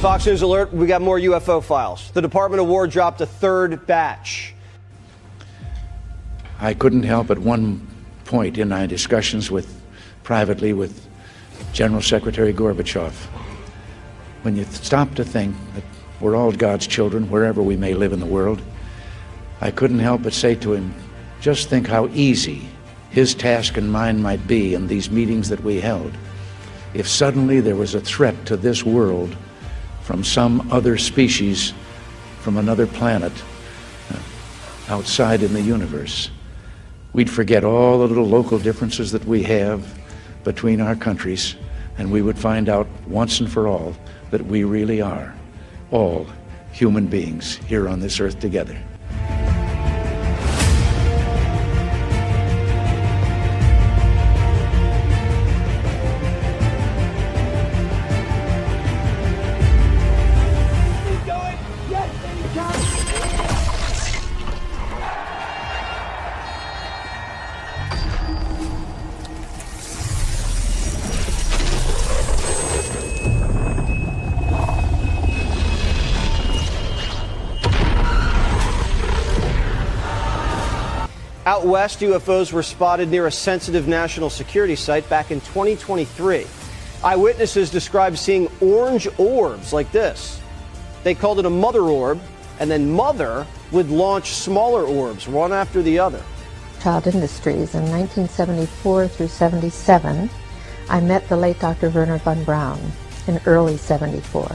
Fox News Alert, we got more UFO files. The Department of War dropped a third batch. I couldn't help at one point in my discussions privately with General Secretary Gorbachev, when you stop to think that we're all God's children wherever we may live in the world, I couldn't help but say to him, just think how easy his task and mine might be in these meetings that we held if suddenly there was a threat to this world from some other species, from another planet, outside in the universe. We'd forget all the little local differences that we have between our countries, and we would find out once and for all that we really are all human beings here on this earth together. Out west, UFOs were spotted near a sensitive national security site back in 2023. Eyewitnesses described seeing orange orbs like this. They called it a mother orb, and then Mother would launch smaller orbs, one after the other. Child Industries in 1974 through 77, I met the late Dr. Werner von Braun in early 74.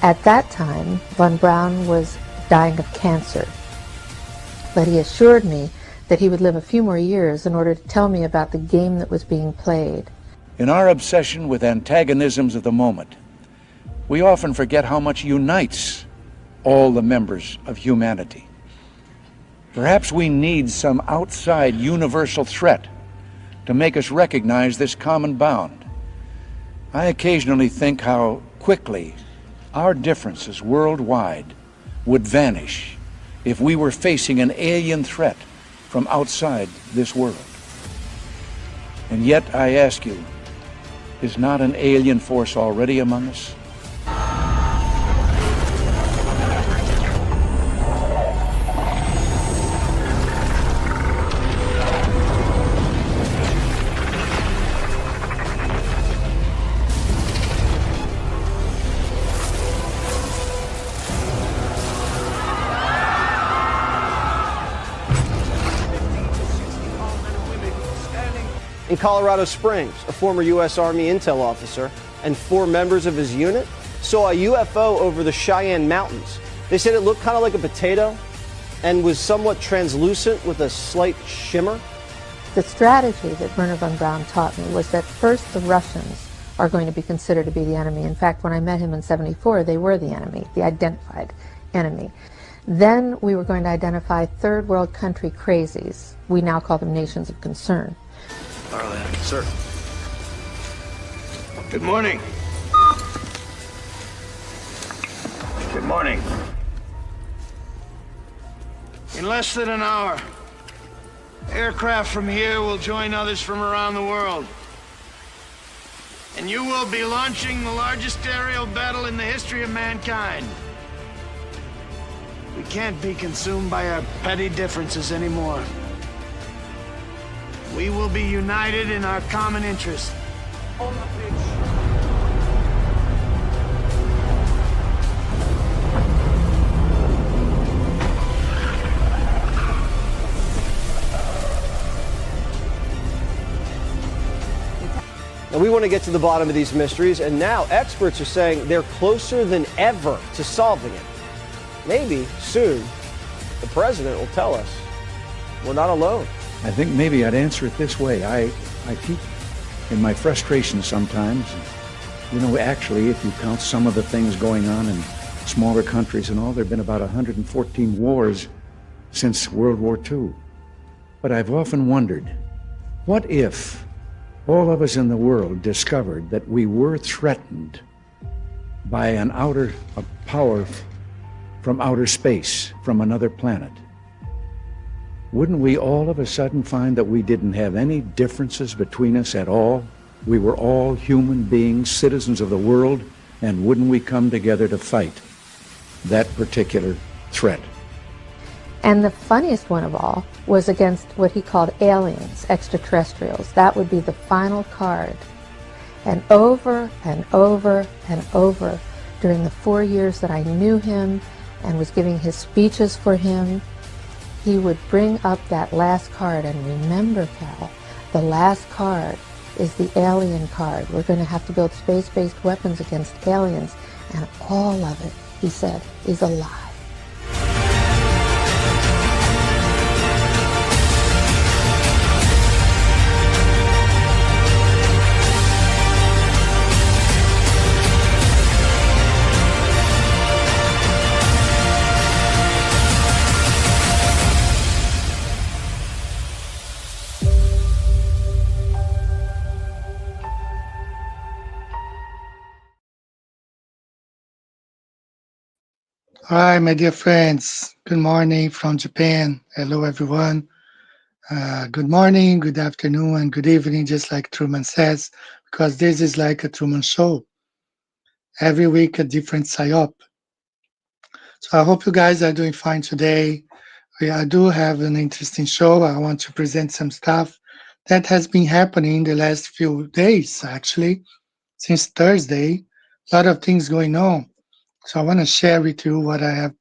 At that time, von Braun was dying of cancer. But he assured me that he would live a few more years in order to tell me about the game that was being played. In our obsession with antagonisms of the moment, we often forget how much unites all the members of humanity. Perhaps we need some outside universal threat to make us recognize this common bound. I occasionally think how quickly our differences worldwide would vanish if we were facing an alien threat from outside this world. And yet, I ask you, is not an alien force already among us? In Colorado Springs, a former U.S. Army intel officer and 4 members of his unit saw a UFO over the Cheyenne Mountains. They said it looked kind of like a potato and was somewhat translucent with a slight shimmer. The strategy that Werner von Braun taught me was that first the Russians are going to be considered to be the enemy. In fact, when I met him in 74, they were the enemy, the identified enemy. Then we were going to identify third world country crazies. We now call them nations of concern. Arlen, sir. Good morning. Good morning. In less than an hour, aircraft from here will join others from around the world. And you will be launching the largest aerial battle in the history of mankind. We can't be consumed by our petty differences anymore. We will be united in our common interest. Now, we want to get to the bottom of these mysteries, and now experts are saying they're closer than ever to solving it. Maybe soon the president will tell us we're not alone. I think maybe I'd answer it this way. I keep, in my frustration sometimes, you know, actually, if you count some of the things going on in smaller countries and all, there have been about 114 wars since World War II. But I've often wondered, what if all of us in the world discovered that we were threatened by a power from outer space, from another planet? Wouldn't we all of a sudden find that we didn't have any differences between us at all? We were all human beings, citizens of the world, And wouldn't we come together to fight that particular threat? And the funniest one of all was against what he called aliens, extraterrestrials. That would be the final card. And over and over and over during the 4 years that I knew him and was giving his speeches for him, he would bring up that last card. And remember, Cal, the last card is the alien card. We're going to have to build space-based weapons against aliens. And all of it, he said, is a lie. Hi, my dear friends. Good morning from Japan. Hello, everyone. Good morning, good afternoon, and good evening, just like Truman says, because this is like a Truman show. Every week, a different psyop. So I hope you guys are doing fine today. I do have an interesting show. I want to present some stuff that has been happening the last few days, actually, since Thursday. A lot of things going on. So I want to share with you what I have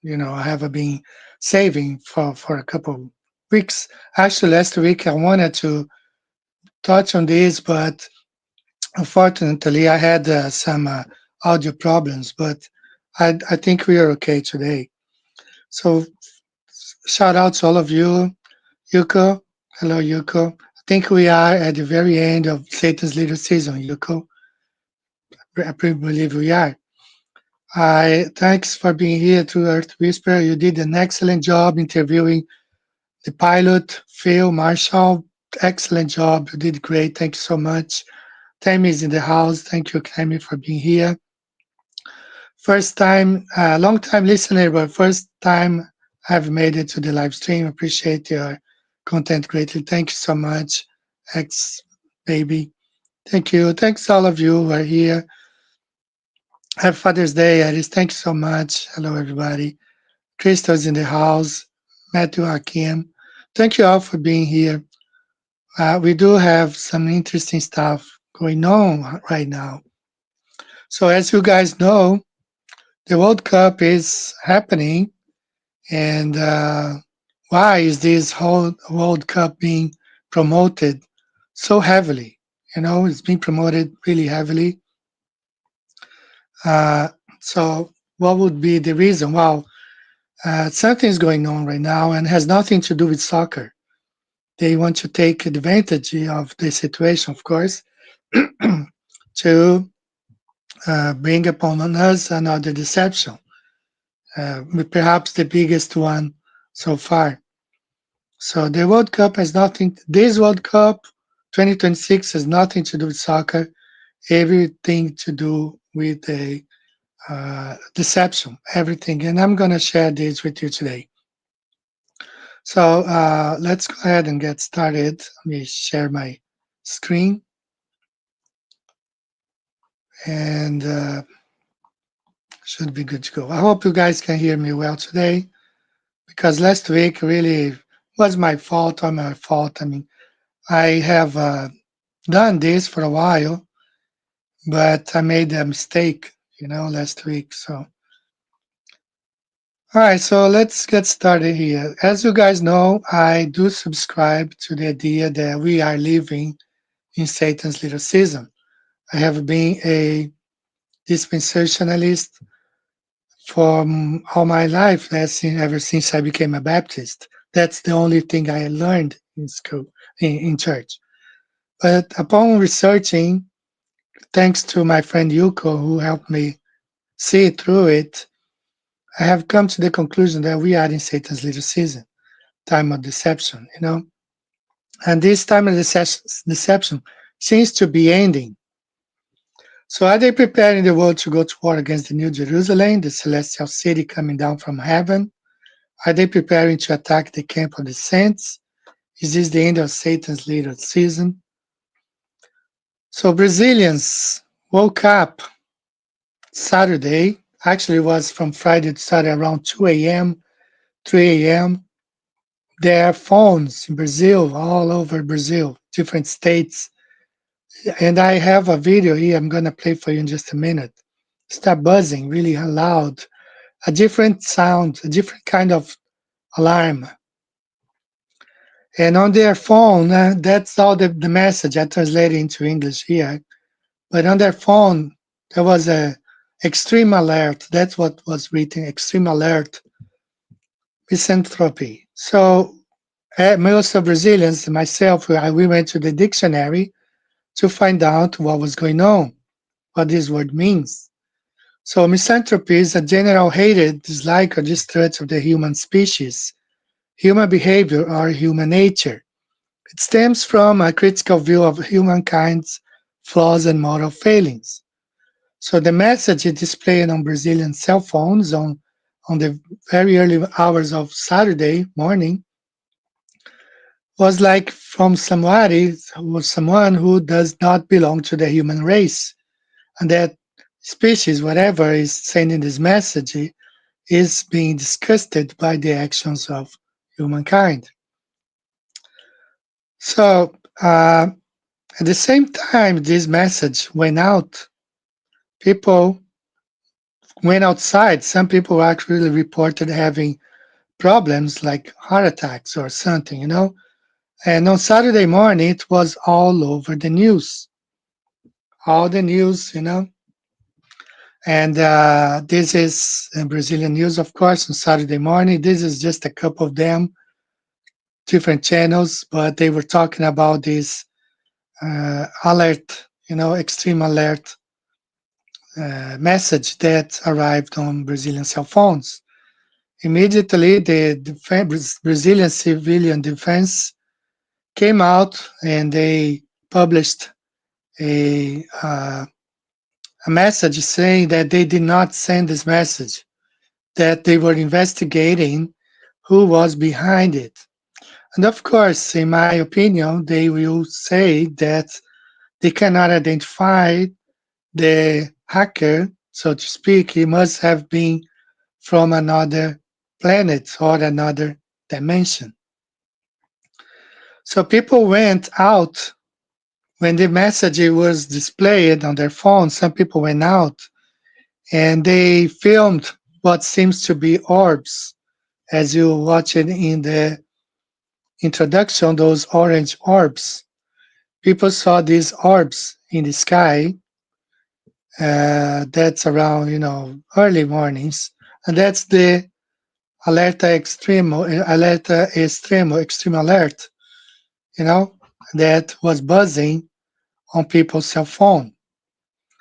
I have been saving for a couple weeks. Actually, last week I wanted to touch on this, but unfortunately I had some audio problems. But I think we are okay today. So shout out to all of you, Yuko. Hello, Yuko. I think we are at the very end of Satan's little season, Yuko. I believe we are. I thanks for being here to Earth Whisper. You did an excellent job interviewing the pilot, Phil Marshall. Excellent job. You did great. Thank you so much. Tammy is in the house. Thank you, Tammy, for being here. First time, long time listener, but first time I've made it to the live stream. Appreciate your content greatly. Thank you so much, X baby. Thank you. Thanks all of you who are here. Happy Father's Day, Aris. Thank you so much. Hello, everybody. Crystal's in the house. Matthew Hakim. Thank you all for being here. We do have some interesting stuff going on right now. So, as you guys know, the World Cup is happening, and why is this whole World Cup being promoted so heavily? It's being promoted really heavily. So, what would be the reason? Well, something's going on right now and has nothing to do with soccer. They want to take advantage of the situation, of course, to bring upon us another deception, perhaps the biggest one so far. So the World Cup has nothing, this World Cup 2026 has nothing to do with soccer, everything to do with the deception, everything. And I'm going to share this with you today. So let's go ahead and get started. Let me share my screen. And should be good to go. I hope you guys can hear me well today, because last week really was my fault or my fault. I mean, I have done this for a while, but I made a mistake, last week. So, all right, so let's get started here. As you guys know, I do subscribe to the idea that we are living in Satan's little season. I have been a dispensationalist for all my life, ever since I became a Baptist. That's the only thing I learned in school, in church. But upon researching, thanks to my friend Yuko, who helped me see through it, I have come to the conclusion that we are in Satan's little season, time of deception, And this time of deception seems to be ending. So are they preparing the world to go to war against the New Jerusalem, the celestial city coming down from heaven? Are they preparing to attack the camp of the saints? Is this the end of Satan's little season? So Brazilians woke up Saturday. Actually, it was from Friday to Saturday around 2 a.m., 3 a.m. There are phones in Brazil, all over Brazil, different states. And I have a video here I'm going to play for you in just a minute. Start buzzing really loud, a different sound, a different kind of alarm. And on their phone, that's all the message I translated into English here. But on their phone, there was a extreme alert. That's what was written, extreme alert, misanthropy. So most of Brazilians, myself, we went to the dictionary to find out what was going on, what this word means. So misanthropy is a general hatred, dislike, or distrust of the human species, human behavior, or human nature. It stems from a critical view of humankind's flaws and moral failings. So the message is displayed on Brazilian cell phones on the very early hours of Saturday morning was like from someone who does not belong to the human race, and that species, whatever is sending this message, is being disgusted by the actions of humankind. So at the same time this message went out, people went outside. Some people actually reported having problems like heart attacks or something, And on Saturday morning, it was all over the news, all the news, And this is Brazilian news, of course, on Saturday morning. This is just a couple of them, different channels, but they were talking about this alert, extreme alert message that arrived on Brazilian cell phones. Immediately, the Brazilian civilian defense came out and they published a message saying that they did not send this message, that they were investigating who was behind it. And of course, in my opinion, they will say that they cannot identify the hacker, so to speak. He must have been from another planet or another dimension. So people went out when the message was displayed on their phone. Some people went out and they filmed what seems to be orbs, as you watch it in the introduction, those orange orbs. People saw these orbs in the sky. That's around, early mornings, and that's the extreme alert, that was buzzing on people's cell phone.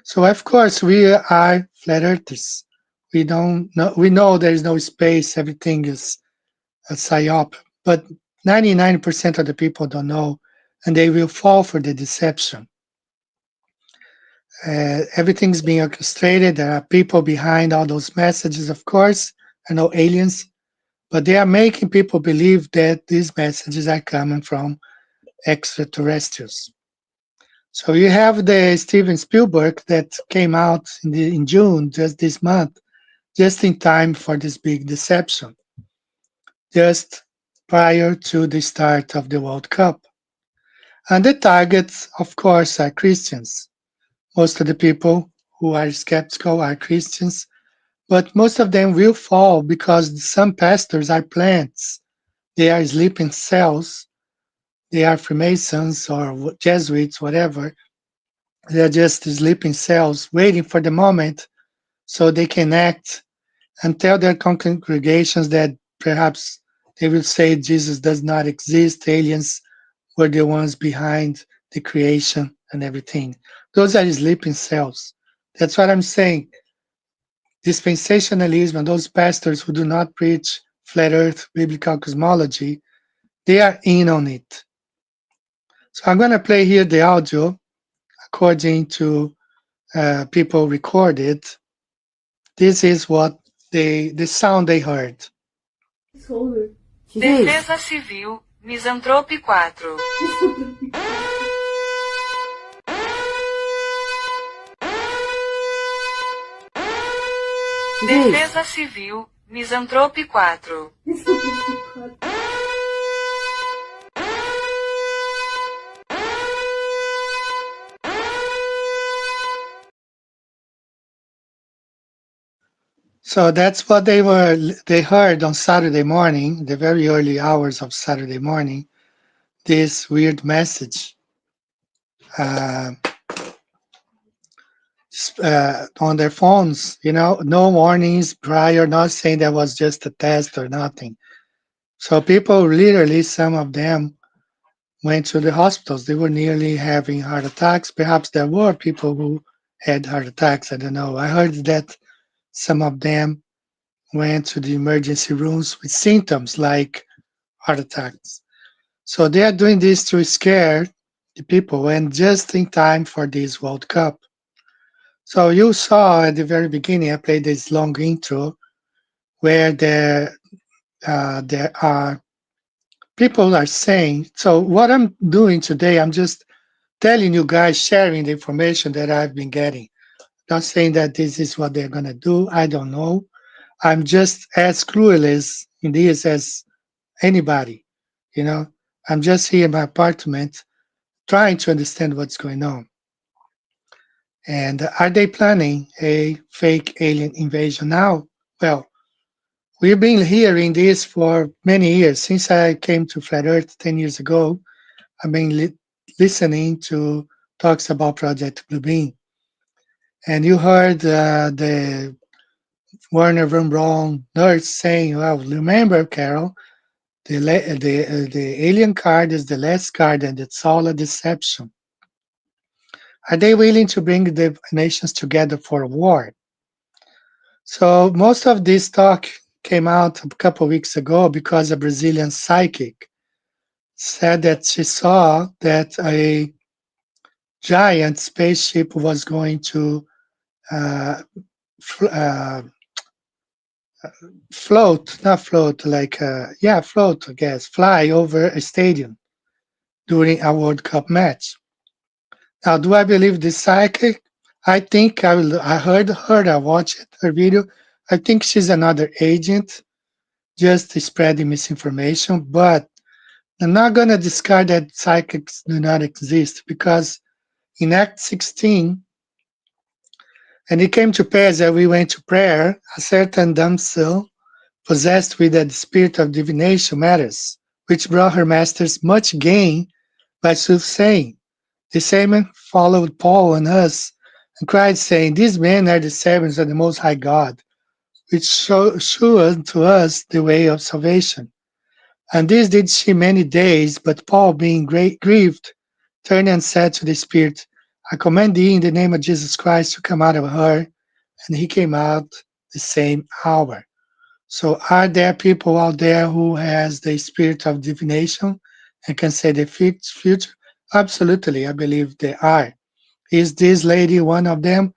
So of course we are flat earthers. We don't know. We know there is no space. Everything is a psyop. But 99% of the people don't know, and they will fall for the deception. Everything's being orchestrated. There are people behind all those messages, of course. I know aliens, but they are making people believe that these messages are coming from extraterrestrials. So you have the Steven Spielberg that came out in June, just this month, just in time for this big deception, just prior to the start of the World Cup. And the targets, of course, are Christians. Most of the people who are skeptical are Christians, but most of them will fall because some pastors are plants. They are sleeping cells. They are Freemasons or Jesuits, whatever. They're just sleeping cells waiting for the moment so they can act and tell their congregations that perhaps they will say Jesus does not exist, aliens were the ones behind the creation and everything. Those are sleeping cells. That's what I'm saying. Dispensationalism and those pastors who do not preach flat earth biblical cosmology, they are in on it. So I'm going to play here the audio according to people recorded. This is what the sound they heard. Defesa Civil, Misanthrope 4. 4 Defesa Civil, Misantrope 4. So that's what they heard on Saturday morning, the very early hours of Saturday morning, this weird message uh, on their phones, no warnings prior, not saying that was just a test or nothing. So people literally, some of them went to the hospitals. They were nearly having heart attacks. Perhaps there were people who had heart attacks. I don't know. I heard that some of them went to the emergency rooms with symptoms like heart attacks. So they are doing this to scare the people and just in time for this World Cup. So you saw at the very beginning, I played this long intro where there are people are saying. So what I'm doing today, I'm just telling you guys, sharing the information that I've been getting. Not saying that this is what they're gonna do. I don't know. I'm just as clueless in this as anybody. You know, I'm just here in my apartment trying to understand what's going on. And are they planning a fake alien invasion now? Well, we've been hearing this for many years. Since I came to Flat Earth 10 years ago, I've been listening to talks about Project Bluebeam. And you heard the Werner von Braun nurse saying, well, remember, Carol, the alien card is the last card and it's all a deception. Are they willing to bring the nations together for a war? So most of this talk came out a couple of weeks ago because a Brazilian psychic said that she saw that a giant spaceship was going to uh, fl- uh, not float, like, float, I guess, fly over a stadium during a World Cup match. Now, do I believe this psychic? I think I heard her, I watched her video. I think she's another agent just spreading misinformation, but I'm not going to discard that psychics do not exist because in Act 16, and it came to pass that we went to prayer, a certain damsel possessed with the spirit of divination matters, which brought her masters much gain by soothsaying. The same followed Paul and us and cried, saying, these men are the servants of the Most High God, which shewed to us the way of salvation. And this did she many days, but Paul, being great grieved, turned and said to the Spirit, I command thee in the name of Jesus Christ to come out of her. And he came out the same hour. So are there people out there who has the spirit of divination and can say the future? Absolutely, I believe there are. Is this lady one of them?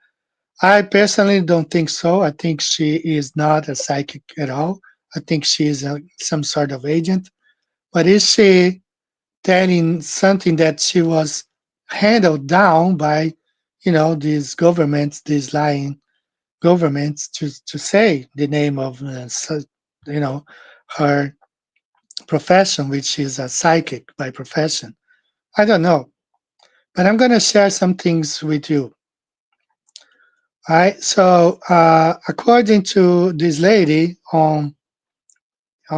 I personally don't think so. I think she is not a psychic at all. I think she is some sort of agent. But is she telling something that she was handled down by, these governments, these lying governments, to say the name of, you know, her profession, which is a psychic by profession? I don't know. But I'm going to share some things with you. All right. So, according to this lady, on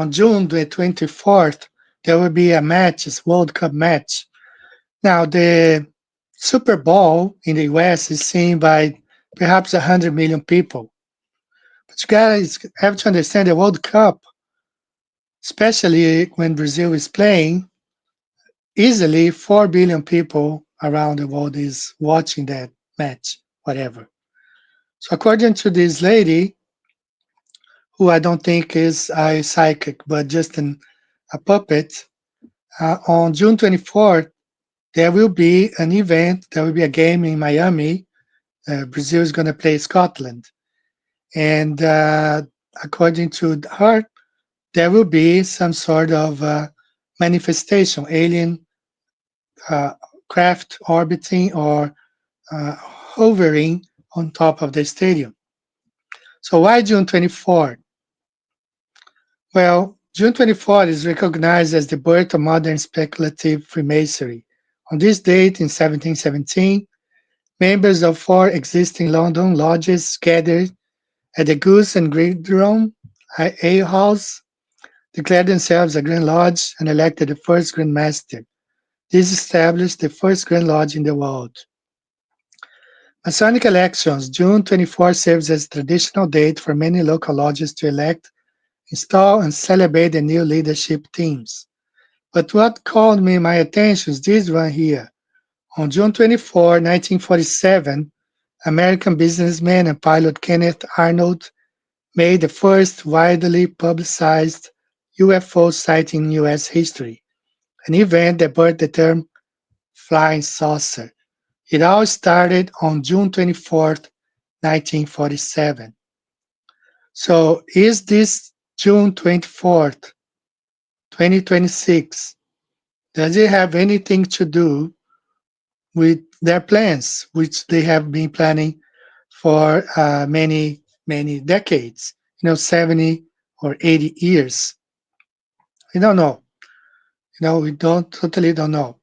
June the 24th, there will be a match, it's World Cup match. Now, the Super Bowl in the US is seen by perhaps 100 million people. But you guys have to understand the World Cup, especially when Brazil is playing, easily 4 billion people around the world is watching that match, whatever. So according to this lady, who I don't think is a psychic, but just a puppet, on June 24th, there will be an event, there will be a game in Miami. Brazil is going to play Scotland. And according to her, there will be some sort of manifestation, alien craft orbiting or hovering on top of the stadium. So why June 24th? Well, June 24th is recognized as the birth of modern speculative Freemasonry. On this date in 1717, members of 4 existing London lodges gathered at the Goose and Gridiron Ale House, declared themselves a Grand Lodge, and elected the first Grand Master. This established the first Grand Lodge in the world. Masonic elections. June 24 serves as a traditional date for many local lodges to elect, install, and celebrate the new leadership teams. But what called my attention is this one here. On June 24, 1947, American businessman and pilot Kenneth Arnold made the first widely publicized UFO sighting in U.S. history, an event that birthed the term flying saucer. It all started on June 24th, 1947. So is this June 24th, 2026, does it have anything to do with their plans, which they have been planning for many decades, 70 or 80 years? We don't know. We totally don't know.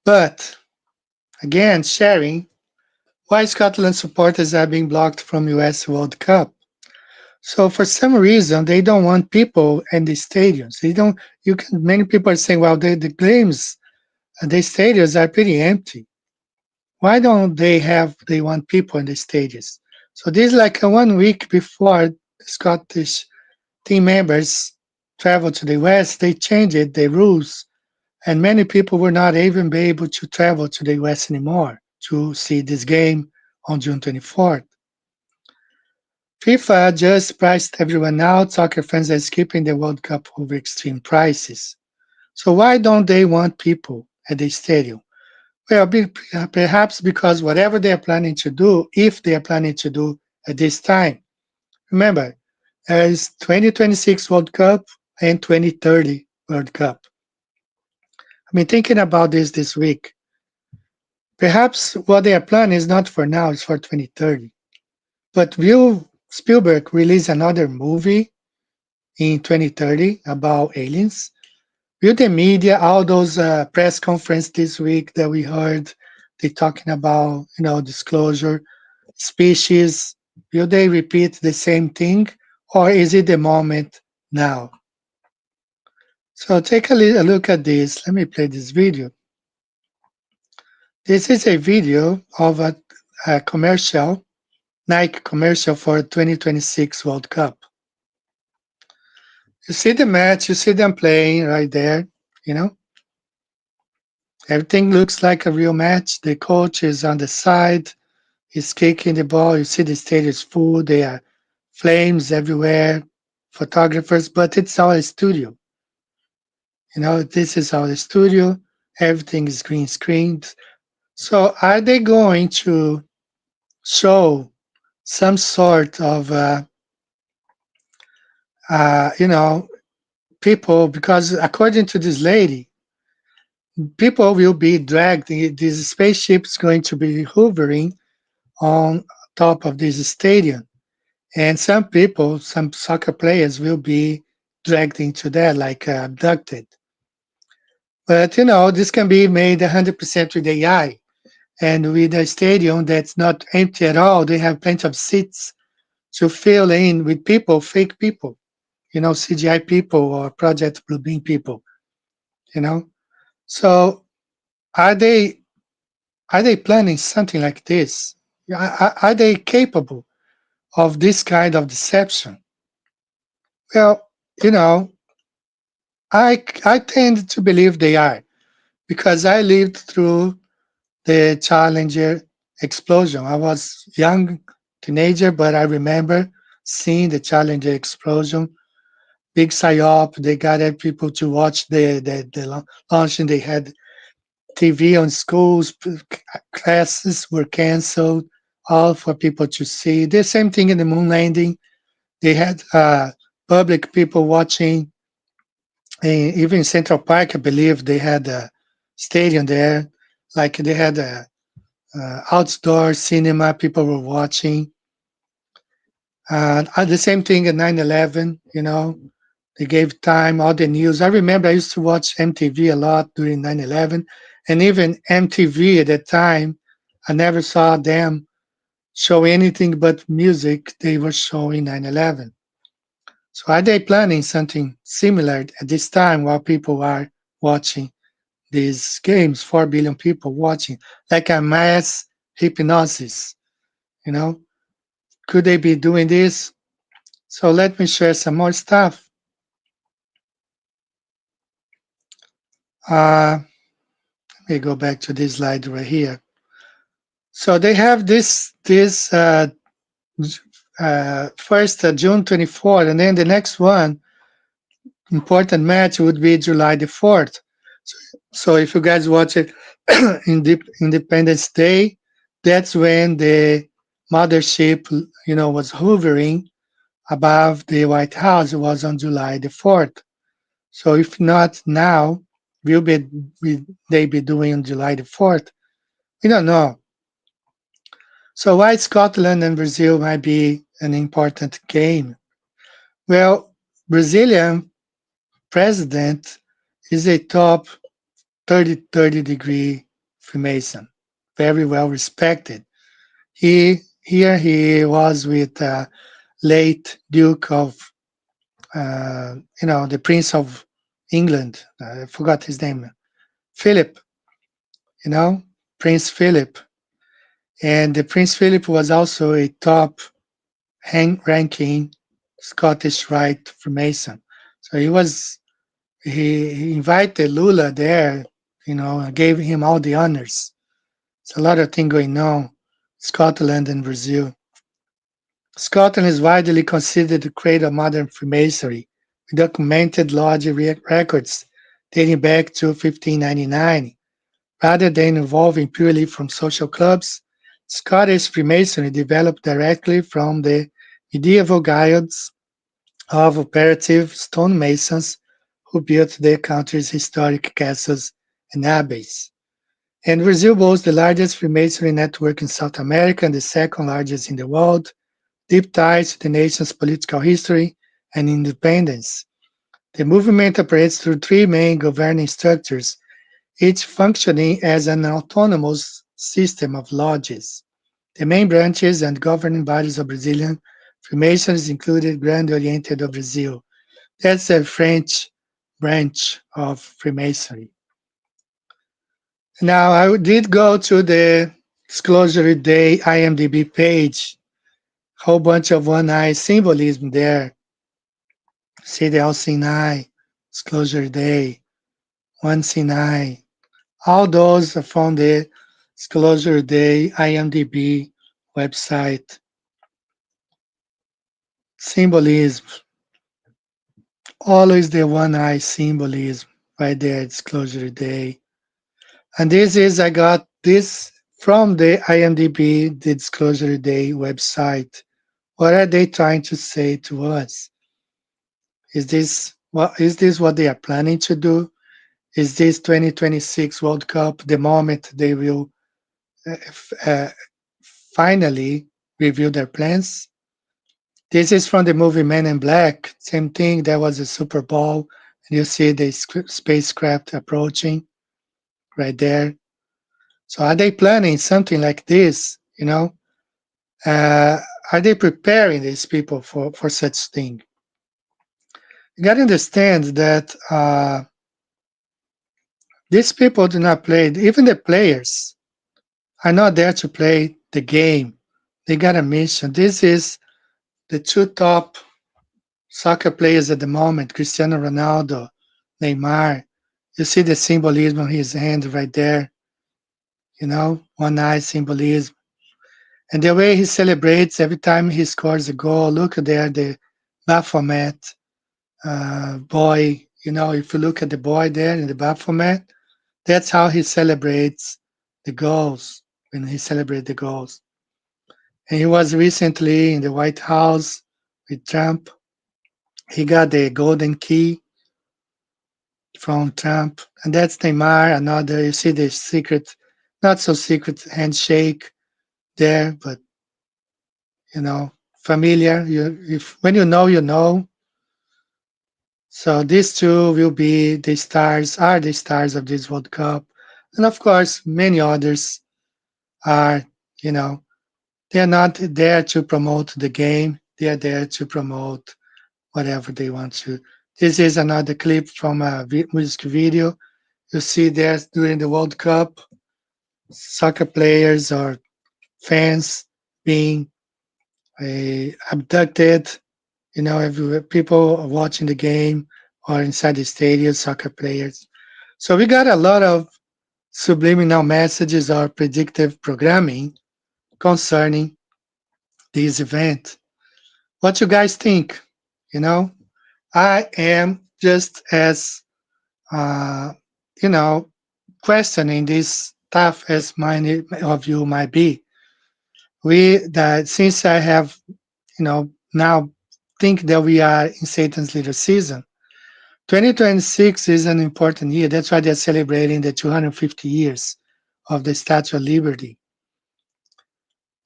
But again, sharing why Scotland supporters are being blocked from US World Cup. So for some reason, they don't want people in the stadiums. They don't. Many people are saying, well, the games, the stadiums are pretty empty. Why don't they want people in the stadiums? So this is like 1 week before the Scottish team members travel to the West, they changed the rules, and many people will not even be able to travel to the West anymore to see this game on June 24th. FIFA just priced everyone out. Soccer fans are skipping the World Cup over extreme prices. So why don't they want people at the stadium? Well, perhaps because whatever they are planning to do, if they are planning to do at this time, remember, there is 2026 World Cup and 2030 World Cup. I mean, thinking about this week, perhaps what they are planning is not for now, it's for 2030. But will Spielberg release another movie in 2030 about aliens? Will the media, all those press conferences this week that we heard, they talking about, disclosure, species, will they repeat the same thing, or is it the moment now? So take a look at this. Let me play this video. This is a video of a commercial, Nike commercial for 2026 World Cup. You see the match, you see them playing right there, you know. Everything looks like a real match. The coach is on the side, he's kicking the ball. You see the stadium is full, there are flames everywhere, photographers, but it's our studio. This is our studio. Everything is green screened. So are they going to show some sort of, people? Because according to this lady, people will be dragged. This spaceship is going to be hovering on top of this stadium. And some people, some soccer players will be dragged into that, like abducted. But, this can be made 100% with AI. And with a stadium that's not empty at all, they have plenty of seats to fill in with people, fake people, CGI people or Project Bluebeam people, So are they planning something like this? Are they capable of this kind of deception? Well, I tend to believe they are, because I lived through the Challenger explosion. I was young teenager, but I remember seeing the Challenger explosion. Big psyop. They got people to watch the launch, and they had TV on schools. Classes were canceled, all for people to see. The same thing in the moon landing. They had public people watching. Even in Central Park, I believe they had a stadium there. Like they had a outdoor cinema. People were watching. The same thing at 9/11, they gave time, all the news. I remember I used to watch MTV a lot during 9/11, and even MTV at that time, I never saw them show anything but music. They were showing 9/11. So are they planning something similar at this time while people are watching these games, 4 billion people watching, like a mass hypnosis, you know? Could they be doing this? So let me share some more stuff. Let me go back to this slide right here. So they have this first June 24th, and then the next one important match would be July the 4th. So if you guys watch it in Independence Day, that's when the mothership, was hovering above the White House. It was on July the 4th. So if not now, will be will they be doing on July the 4th? We don't know. So why Scotland and Brazil might be an important game? Well, Brazilian president is a top 30 degree Freemason, very well respected. He was with late Duke of the Prince of England. I forgot his name, Philip. You know, Prince Philip, and the Prince Philip was also a top ranking Scottish Rite Freemason. So he invited Lula there, gave him all the honors. It's a lot of things going on, Scotland and Brazil. Scotland is widely considered the cradle of modern Freemasonry, with documented lodge records dating back to 1599. Rather than evolving purely from social clubs, Scottish Freemasonry developed directly from the medieval guilds of operative stonemasons who built their country's historic castles and abbeys. And Brazil boasts the largest Freemasonry network in South America and the second largest in the world, deep ties to the nation's political history and independence. The movement operates through three main governing structures, each functioning as an autonomous system of lodges. The main branches and governing bodies of Brazilian Freemasons included Grand Oriente do Brasil. That's a French branch of Freemasonry. Now, I did go to the Disclosure Day IMDb page. Whole bunch of one-eye symbolism there. See the Sinai, Disclosure Day, One Sinai. All those are from the Disclosure Day IMDb website. Symbolism. Always the one-eye symbolism right there, Disclosure Day. And I got this from the IMDb, the Disclosure Day website. What are they trying to say to us? Is this what they are planning to do? Is this 2026 World Cup the moment they will finally reveal their plans? This is from the movie Men in Black. Same thing. There was a Super Bowl, and you see the spacecraft approaching right there. So are they planning something like this? Are they preparing these people for such thing? You got to understand that these people do not play. Even the players are not there to play the game. They got a mission. This is the two top soccer players at the moment, Cristiano Ronaldo, Neymar. You see the symbolism on his hand right there, one eye symbolism. And the way he celebrates every time he scores a goal, look there, the Baphomet boy, if you look at the boy there in the Baphomet, that's how he celebrates the goals, when he celebrates the goals. And he was recently in the White House with Trump. He got the golden key from Trump. And that's Neymar, another, you see the secret, not so secret handshake there, but, familiar. If when you know, you know. So these two will be the stars, are the stars of this World Cup, and of course, many others are. You know, they are not there to promote the game. They are there to promote whatever they want to. This is another clip from a music video. You see there during the World Cup, soccer players or fans being abducted. You know, everywhere people are watching the game or inside the stadium, soccer players. So we got a lot of subliminal messages or predictive programming concerning this event. What you guys think? You know, I am just as uh, you know questioning this stuff as many of you might be. We that since I have now think that we are in Satan's little season. 2026 is an important year. That's why they're celebrating the 250 years of the Statue of Liberty.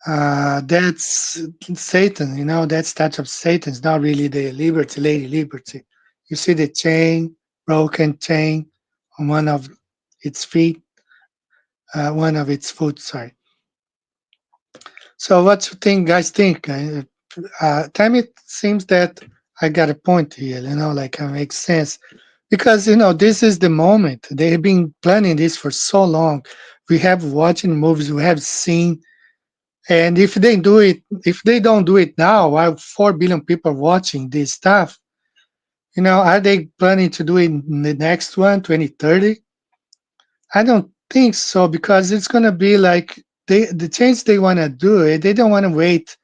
That's Satan, that statue of Satan is not really the Liberty, Lady Liberty. You see the chain, broken chain on one of its feet, one of its foot, sorry. So what you think, guys think? Time it seems that I got a point here, like it makes sense. Because, this is the moment. They have been planning this for so long. We have watching movies, we have seen, and if they don't do it now, while 4 billion people watching this stuff, are they planning to do it in the next one, 2030? I don't think so, because it's going to be like the change they want to do it, they don't want to wait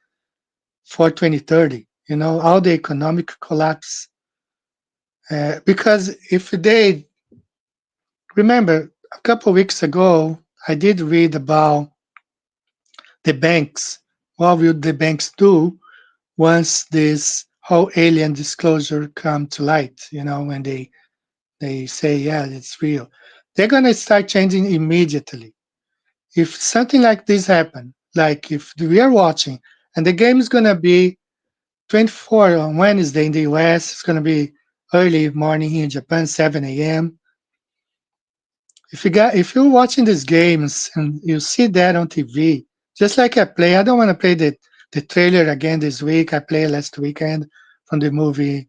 for 2030, all the economic collapse. Because if they remember a couple of weeks ago, I did read about the banks. What will the banks do once this whole alien disclosure come to light? When they say, yeah, it's real, they're gonna start changing immediately. If something like this happen, like if we are watching and the game is gonna be 24 on Wednesday in the US, it's gonna be early morning here in Japan, 7 a.m. If you're watching these games and you see that on TV, just like I don't want to play the trailer again this week. I played last weekend from the movie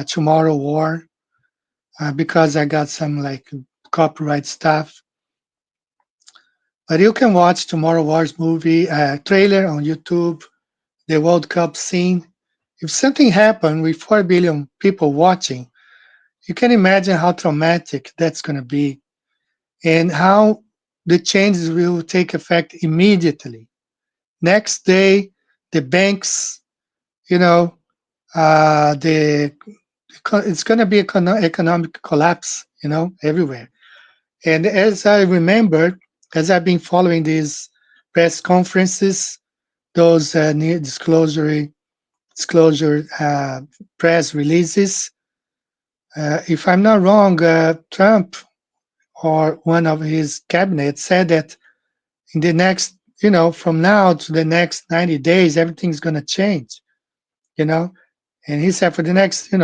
Tomorrow War because I got some like copyright stuff. But you can watch Tomorrow War's movie trailer on YouTube, the World Cup scene. If something happened with 4 billion people watching, you can imagine how traumatic that's going to be and how the changes will take effect immediately. Next day, the banks, you know, the it's going to be economic collapse, everywhere. And as I remember, as I've been following these press conferences, those disclosure press releases, if I'm not wrong, Trump or one of his cabinet said that in the next, from now to the next 90 days, everything's going to change, you know. And he said for the next,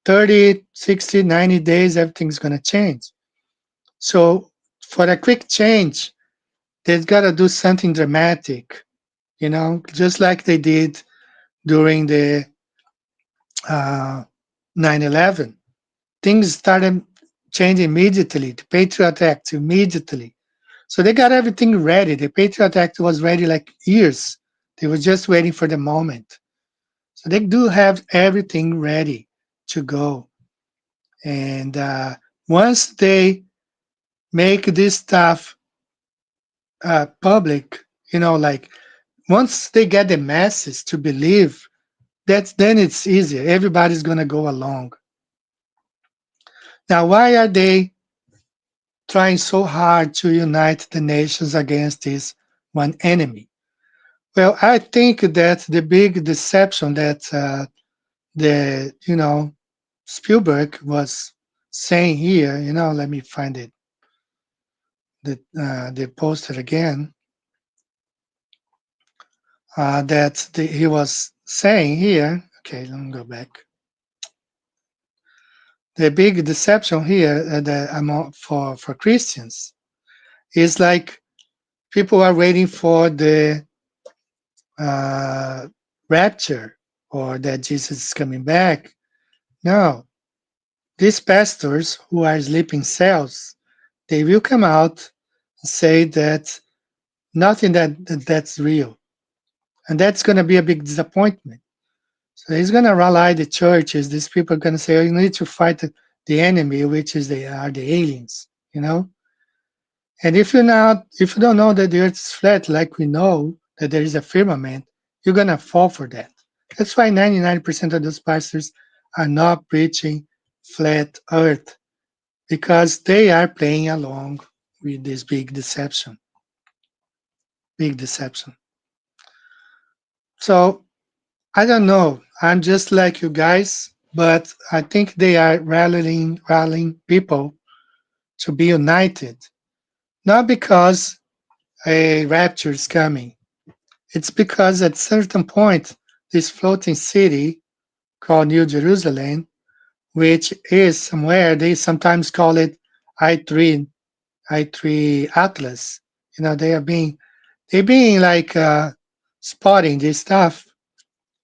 30, 60, 90 days, everything's going to change. So for a quick change, they've got to do something dramatic, just like they did during the 9/11. Things started changing immediately. The Patriot Act immediately. So they got everything ready. The Patriot Act was ready like years. They were just waiting for the moment. So they do have everything ready to go. And once they make this stuff public, like once they get the masses to believe, then it's easier. Everybody's gonna go along. Now, why are they trying so hard to unite the nations against this one enemy? Well, I think that the big deception that the Spielberg was saying here, let me find it, the poster again, he was saying here, okay, let me go back. The big deception here for Christians is like people are waiting for the uh, rapture or that Jesus is coming back. No, these pastors who are sleeping cells, they will come out and say that nothing that's real, and that's going to be a big disappointment. So he's going to rally the churches. These people are going to say, "Oh, you need to fight the enemy, which is the aliens." You know, and if you don't know that the earth is flat, like we know that there is a firmament, you're going to fall for that. That's why 99% of those pastors are not preaching flat earth because they are playing along with this big deception. Big deception. So I don't know. I'm just like you guys, but I think they are rallying people to be united, not because a rapture is coming. It's because at certain point, this floating city called New Jerusalem, which is somewhere they sometimes call it I3 I3 Atlas. You know, they're being like spotting this stuff.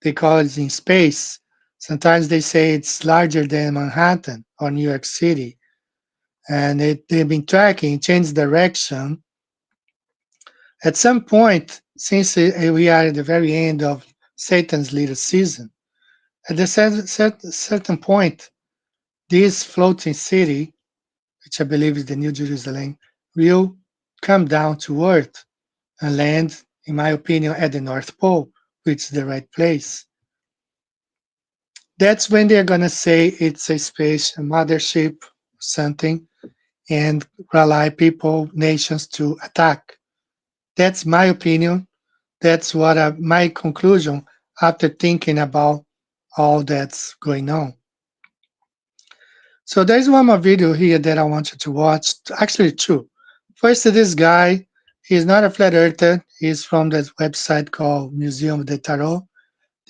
They call it in space. Sometimes they say it's larger than Manhattan or New York City, and they've been tracking, change direction. At some point, since we are at the very end of Satan's little season, at a certain point, this floating city, which I believe is the New Jerusalem, will come down to earth and land, in my opinion, at the North Pole, which is the right place. That's when they're gonna say it's a space, a mothership, something, and rally people, nations to attack. That's my opinion. That's what my conclusion after thinking about all that's going on. So there's one more video here that I want you to watch. Actually, two. First, this guy, he's not a flat earther. He's from this website called Museum de Tarot.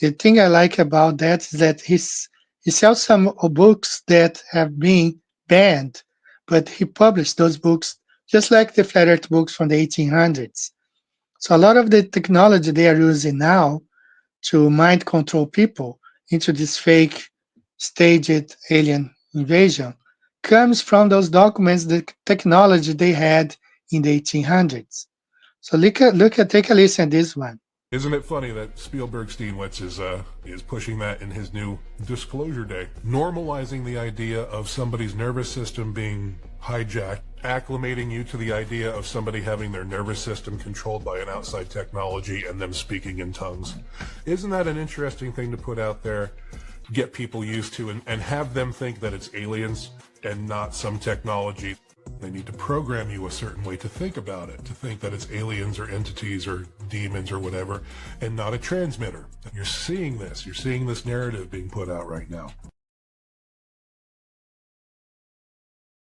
The thing I like about that is that he sells some books that have been banned, but he published those books just like the flat earth books from the 1800s. So a lot of the technology they are using now to mind control people into this fake staged alien invasion comes from those documents, the technology they had in the 1800s. So take a listen to this one. Isn't it funny that Spielberg Steenwitz is pushing that in his new Disclosure Day, normalizing the idea of somebody's nervous system being hijacked, acclimating you to the idea of somebody having their nervous system controlled by an outside technology and them speaking in tongues. Isn't that an interesting thing to put out there, get people used to, and have them think that it's aliens and not some technology? They need to program you a certain way to think about it, to think that it's aliens or entities or demons or whatever, and not a transmitter. You're seeing this narrative being put out right now.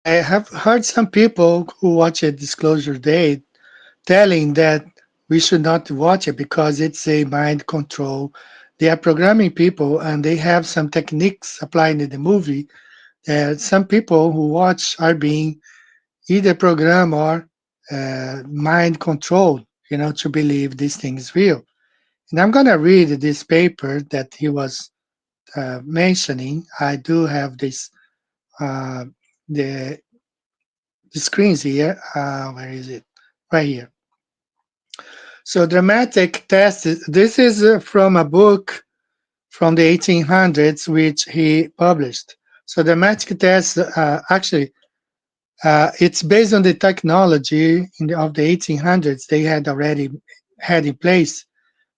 I have heard some people who watch a Disclosure Day telling that we should not watch it because it's a mind control. They are programming people and they have some techniques applied in the movie that some people who watch are being either programmed or mind controlled, to believe this thing is real. And I'm going to read this paper that he was mentioning. I do have this, the screens here. Where is it? Right here. So dramatic test. This is from a book from the 1800s, which he published. So dramatic test, actually, it's based on the technology of the 1800s they had already had in place,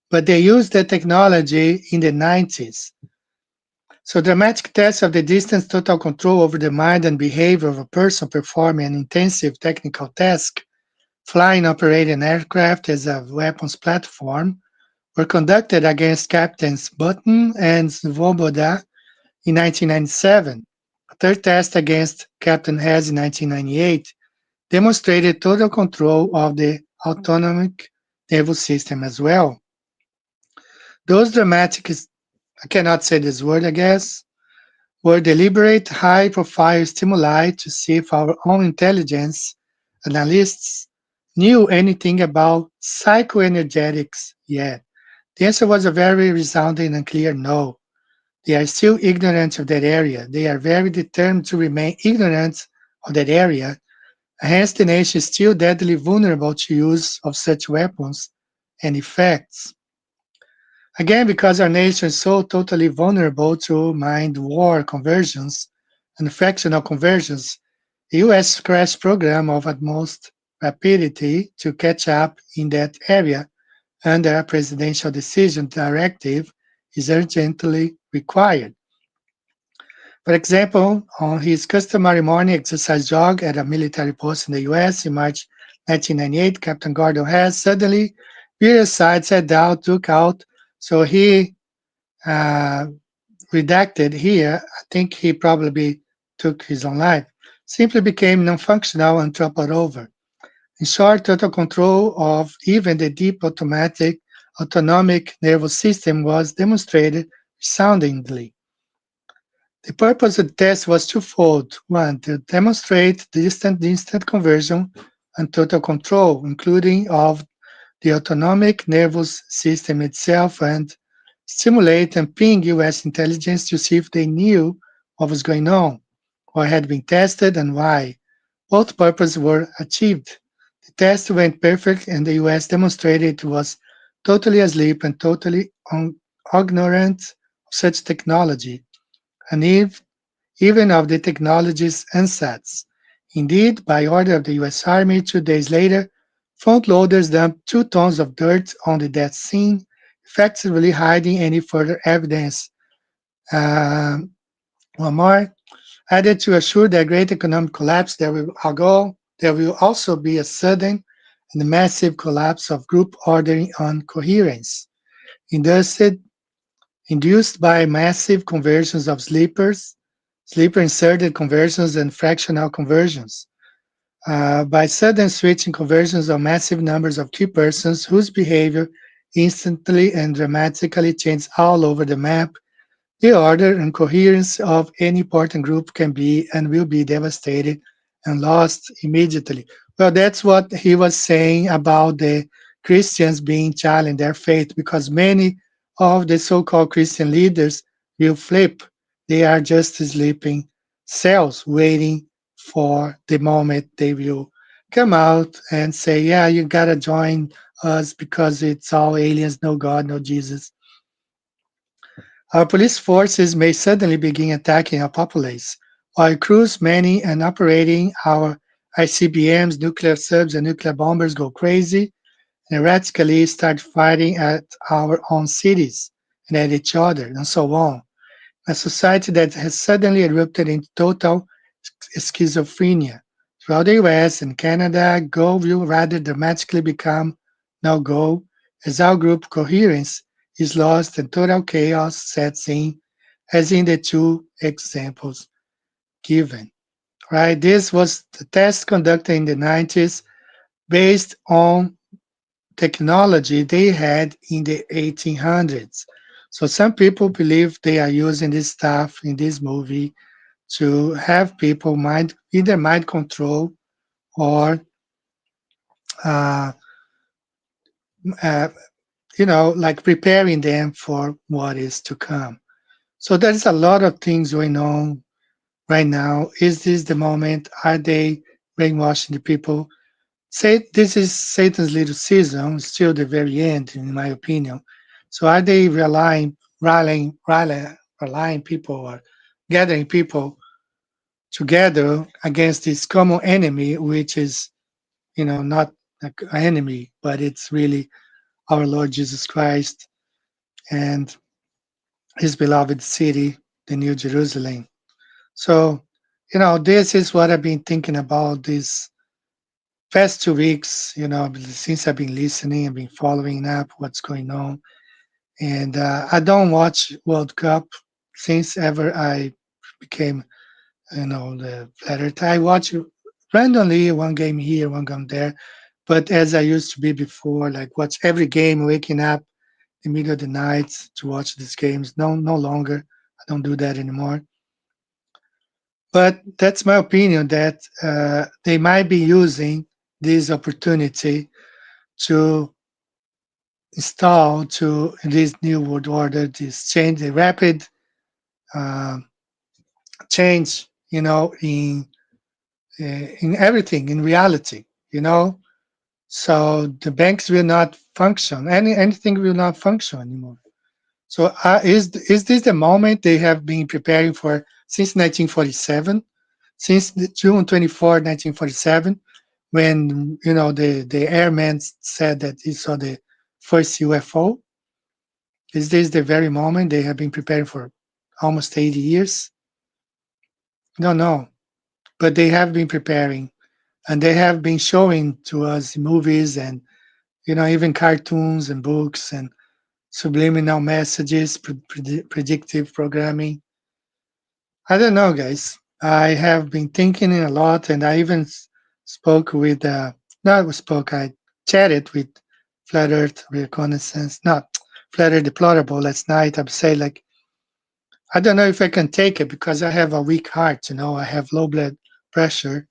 but they used the technology in the 90s. So dramatic tests of the distance total control over the mind and behavior of a person performing an intensive technical task, flying operating an aircraft as a weapons platform, were conducted against Captains Button and Svoboda in 1997. A third test against Captain Hess in 1998 demonstrated total control of the autonomic nervous system as well. Those dramatic, I cannot say this word, I guess, were deliberate, high profile stimuli to see if our own intelligence analysts knew anything about psychoenergetics yet. The answer was a very resounding and clear no. They are still ignorant of that area. They are very determined to remain ignorant of that area. Hence, the nation is still deadly vulnerable to use of such weapons and effects. Again, because our nation is so totally vulnerable to mind war conversions and fractional conversions, the US crash program of utmost rapidity to catch up in that area under a presidential decision directive is urgently required. For example, on his customary morning exercise jog at a military post in the US in March 1998, Captain Gordon Hess suddenly veered aside, sat down, took out. So he uh, redacted here. I think he probably took his own life. Simply became non-functional and toppled over. In short, total control of even the deep autonomic nervous system was demonstrated resoundingly. The purpose of the test was twofold. One, to demonstrate instant conversion and total control, including of the autonomic nervous system itself, and stimulate and ping US intelligence to see if they knew what was going on, what had been tested, and why. Both purposes were achieved. The test went perfect, and the US demonstrated it was totally asleep and totally ignorant of such technology, and even of the technology's ansatz. Indeed, by order of the US Army, 2 days later, front loaders dumped 2 tons of dirt on the death scene, effectively hiding any further evidence. Um, One more, added to assure that great economic collapse, there will also be a sudden and massive collapse of group ordering and coherence, induced, induced by massive conversions of sleepers, sleeper inserted conversions, and fractional conversions. By sudden switching conversions of massive numbers of key persons whose behavior instantly and dramatically changes all over the map, the order and coherence of any important group can be and will be devastated and lost immediately. Well, that's what he was saying about the Christians being challenged their faith, because many of the so-called Christian leaders will flip. They are just sleeping cells waiting for the moment they will come out and say, yeah, you gotta join us because it's all aliens, no God, no Jesus. Our police forces may suddenly begin attacking our populace, while crews manning and operating our ICBMs, nuclear subs, and nuclear bombers go crazy and erratically start firing at our own cities and at each other, and so on. A society that has suddenly erupted into total schizophrenia. Throughout the US and Canada, go will rather dramatically become no go, as our group coherence is lost and total chaos sets in, as in the two examples given. Right? This was the test conducted in the 90s based on technology they had in the 1800s. So some people believe they are using this stuff in this movie to have people either mind control or uh, uh, like preparing them for what is to come. So there's a lot of things going on right now. Is this the moment? Are they brainwashing the people? Say this is Satan's little season, still the very end, in my opinion. So are they rallying people or gathering people together against this common enemy, which is, not an enemy, but it's really our Lord Jesus Christ and his beloved city, the New Jerusalem. So, this is what I've been thinking about these past 2 weeks, since I've been listening, I've been following up what's going on. And I don't watch World Cup since ever I became, the flat I watch randomly one game here, one game there. But as I used to be before, like watch every game, waking up the middle of the night to watch these games. No, no longer. I don't do that anymore. But that's my opinion that they might be using this opportunity to install to this new world order, this change, the rapid uh, change, in everything, in reality, So the banks will not function. Anything will not function anymore. So is this the moment they have been preparing for since 1947, since June 24, 1947, when the airman said that he saw the first UFO? Is this the very moment they have been preparing for almost 80 years? No, no. But they have been preparing, and they have been showing to us movies and even cartoons and books and subliminal messages, predictive programming. I don't know, guys. I have been thinking a lot, and I even spoke with, not spoke, I chatted with Flat Earth Reconnaissance, not Flat Earth Deplorable last night. I say, like, I don't know if I can take it because I have a weak heart, I have low blood pressure.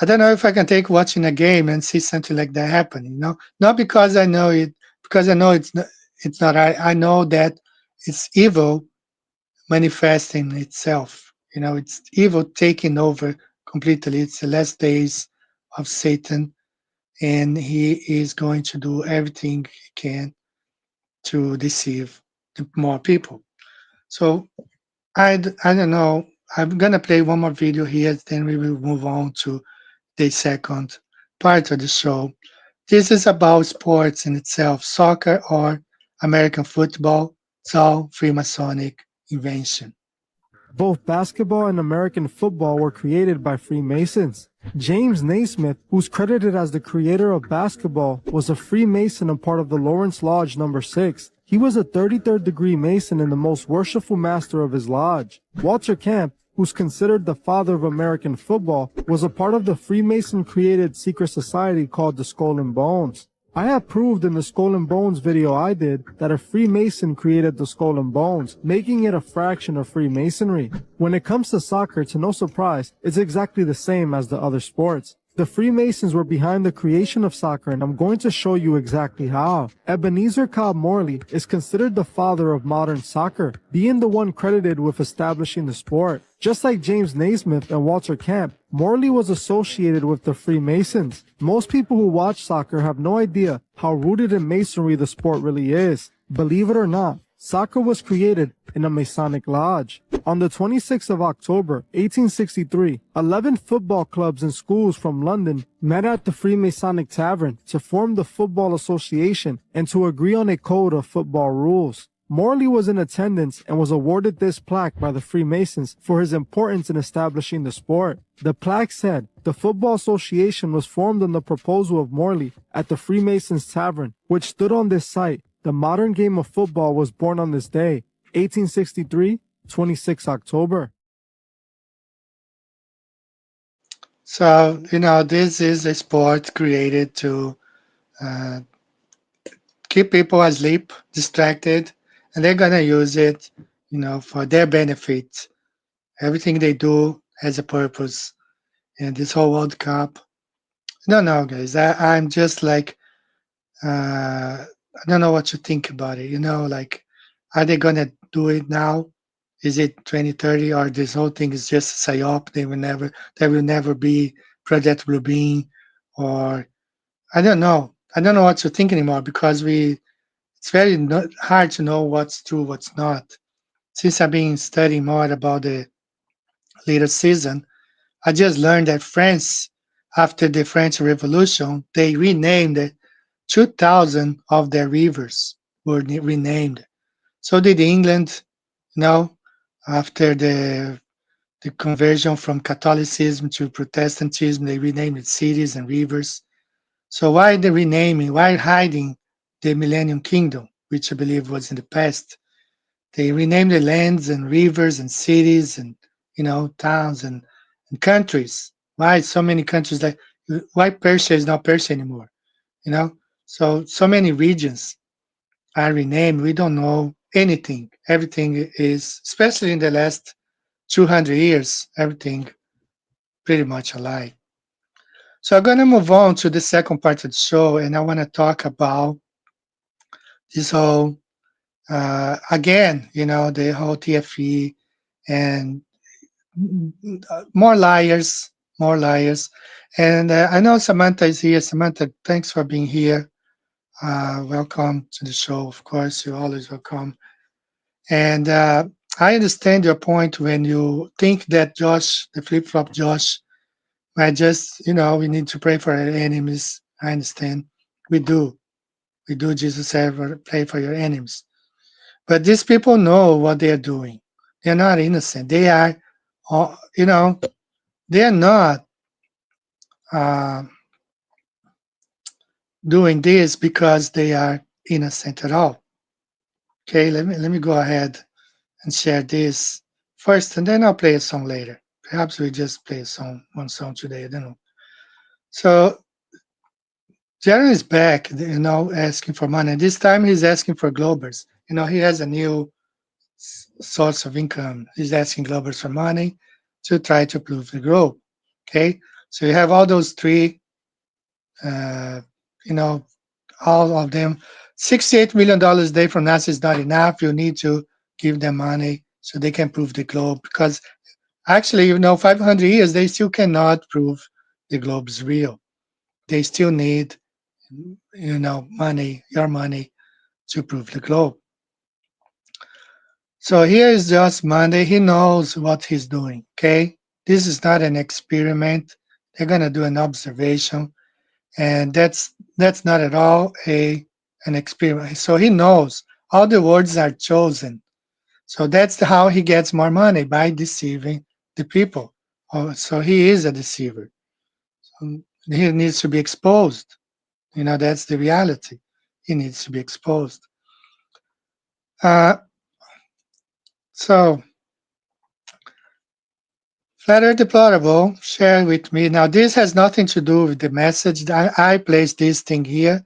I don't know if I can take watching a game and see something like that happen, Not because I know it, because I know it's not. I know that it's evil manifesting itself. It's evil taking over completely. It's the last days of Satan, and he is going to do everything he can to deceive more people. So I don't know. I'm gonna play one more video here, then we will move on to the second part of the show. This is about sports in itself, soccer or American football. It's all Freemasonic invention. Both basketball and American football were created by Freemasons. James Naismith, who's credited as the creator of basketball, was a Freemason and part of the Lawrence Lodge number 6. He was a 33rd degree Mason and the most worshipful master of his lodge. Walter Camp, who's considered the father of American football, was a part of the Freemason-created secret society called the Skull and Bones. I have proved in the Skull and Bones video I did that a Freemason created the Skull and Bones, making it a fraction of Freemasonry. When it comes to soccer, to no surprise, it's exactly the same as the other sports. The Freemasons were behind the creation of soccer, and I'm going to show you exactly how. Ebenezer Cobb Morley is considered the father of modern soccer, being the one credited with establishing the sport. Just like James Naismith and Walter Camp, Morley was associated with the Freemasons. Most people who watch soccer have no idea how rooted in Masonry the sport really is. Believe it or not, soccer was created in a Masonic lodge. On the 26th of October, 1863, 11 football clubs and schools from London met at the Freemasonic Tavern to form the Football Association and to agree on a code of football rules. Morley was in attendance and was awarded this plaque by the Freemasons for his importance in establishing the sport. The plaque said, "The Football Association was formed on the proposal of Morley at the Freemasons Tavern, which stood on this site. The modern game of football was born on this day, 1863, 26 October. So, this is a sport created to uh, keep people asleep, distracted, and they're going to use it, for their benefit. Everything they do has a purpose. And this whole World Cup, no, guys, I'm just like, I don't know what to think about it. Like, are they going to do it now? Is it 2030 or this whole thing is just a psyop? There will never be Project Bluebeam, or I don't know. I don't know what to think anymore because it's very hard to know what's true, what's not. Since I've been studying more about the later season, I just learned that France, after the French Revolution, they renamed 2,000 of their rivers were renamed. So did England, after the conversion from Catholicism to Protestantism, they renamed cities and rivers. So why the renaming? Why hiding the Millennium Kingdom, which I believe was in the past? They renamed the lands and rivers and cities and towns and countries. Why so many countries? Like why Persia is not Persia anymore? So many regions. are renamed. We don't know anything. Everything is, especially in the last 200 years, everything pretty much alike. So I'm going to move on to the second part of the show, and I want to talk about this whole, again, the whole TFE and more liars, more liars. And I know Samantha is here. Samantha, thanks for being here. Welcome to the show. Of course, you're always welcome. And I understand your point when you think that Josh, the flip-flop Josh, might just, we need to pray for our enemies. I understand. We do. We do, Jesus ever pray for your enemies. But these people know what they are doing. They're not innocent. They are, they are not uh, doing this because they are innocent at all. Okay, let me go ahead and share this first, and then I'll play a song later. Perhaps we just play one song today. I don't know. So Jaron is back, asking for money. This time he's asking for Globers. He has a new source of income. He's asking Globers for money to try to prove the globe. Okay, so you have all those three, all of them. $68 million a day from NASA is not enough. You need to give them money so they can prove the globe. Because actually, 500 years, they still cannot prove the globe is real. They still need, money, your money, to prove the globe. So here is just Monday. He knows what he's doing, okay? This is not an experiment. They're going to do an observation. And that's not at all an experiment. So he knows all the words are chosen. So that's how he gets more money, by deceiving the people. So he is a deceiver. So he needs to be exposed. That's the reality. He needs to be exposed. So Flat Earth Deplorable, share with me. Now, this has nothing to do with the message. I placed this thing here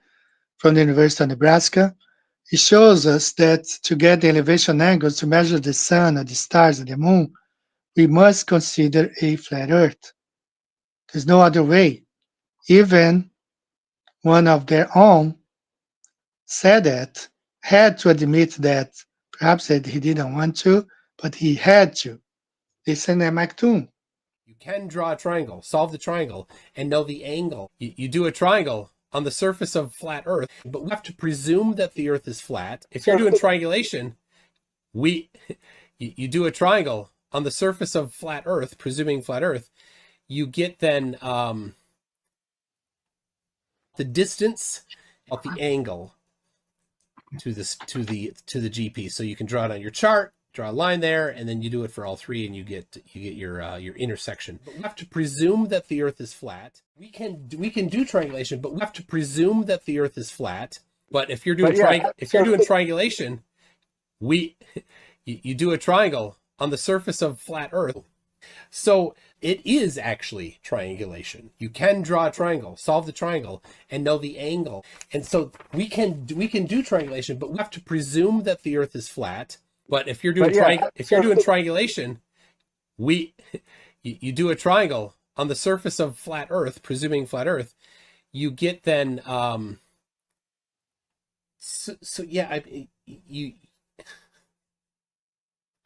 from the University of Nebraska. It shows us that to get the elevation angles to measure the sun or the stars or the moon, we must consider a flat Earth. There's no other way. Even one of their own said that, had to admit that, perhaps that he didn't want to, but he had to. Listen to McToon. You can draw a triangle, solve the triangle, and know the angle. You do a triangle on the surface of flat Earth, but we have to presume that the Earth is flat. If you're doing triangulation, you do a triangle on the surface of flat Earth, presuming flat Earth, you get then the distance of the angle to the GP. So you can draw it on your chart, draw a line there, and then you do it for all three, and you get your intersection. But we have to presume that the Earth is flat. We can do triangulation, but we have to presume that the Earth is flat. But if you're doing triangulation, you do a triangle on the surface of flat Earth. So it is actually triangulation. You can draw a triangle, solve the triangle, and know the angle. And so we can do triangulation, but we have to presume that the Earth is flat. But if you're doing triangulation, you do a triangle on the surface of flat Earth, presuming flat Earth, you get then I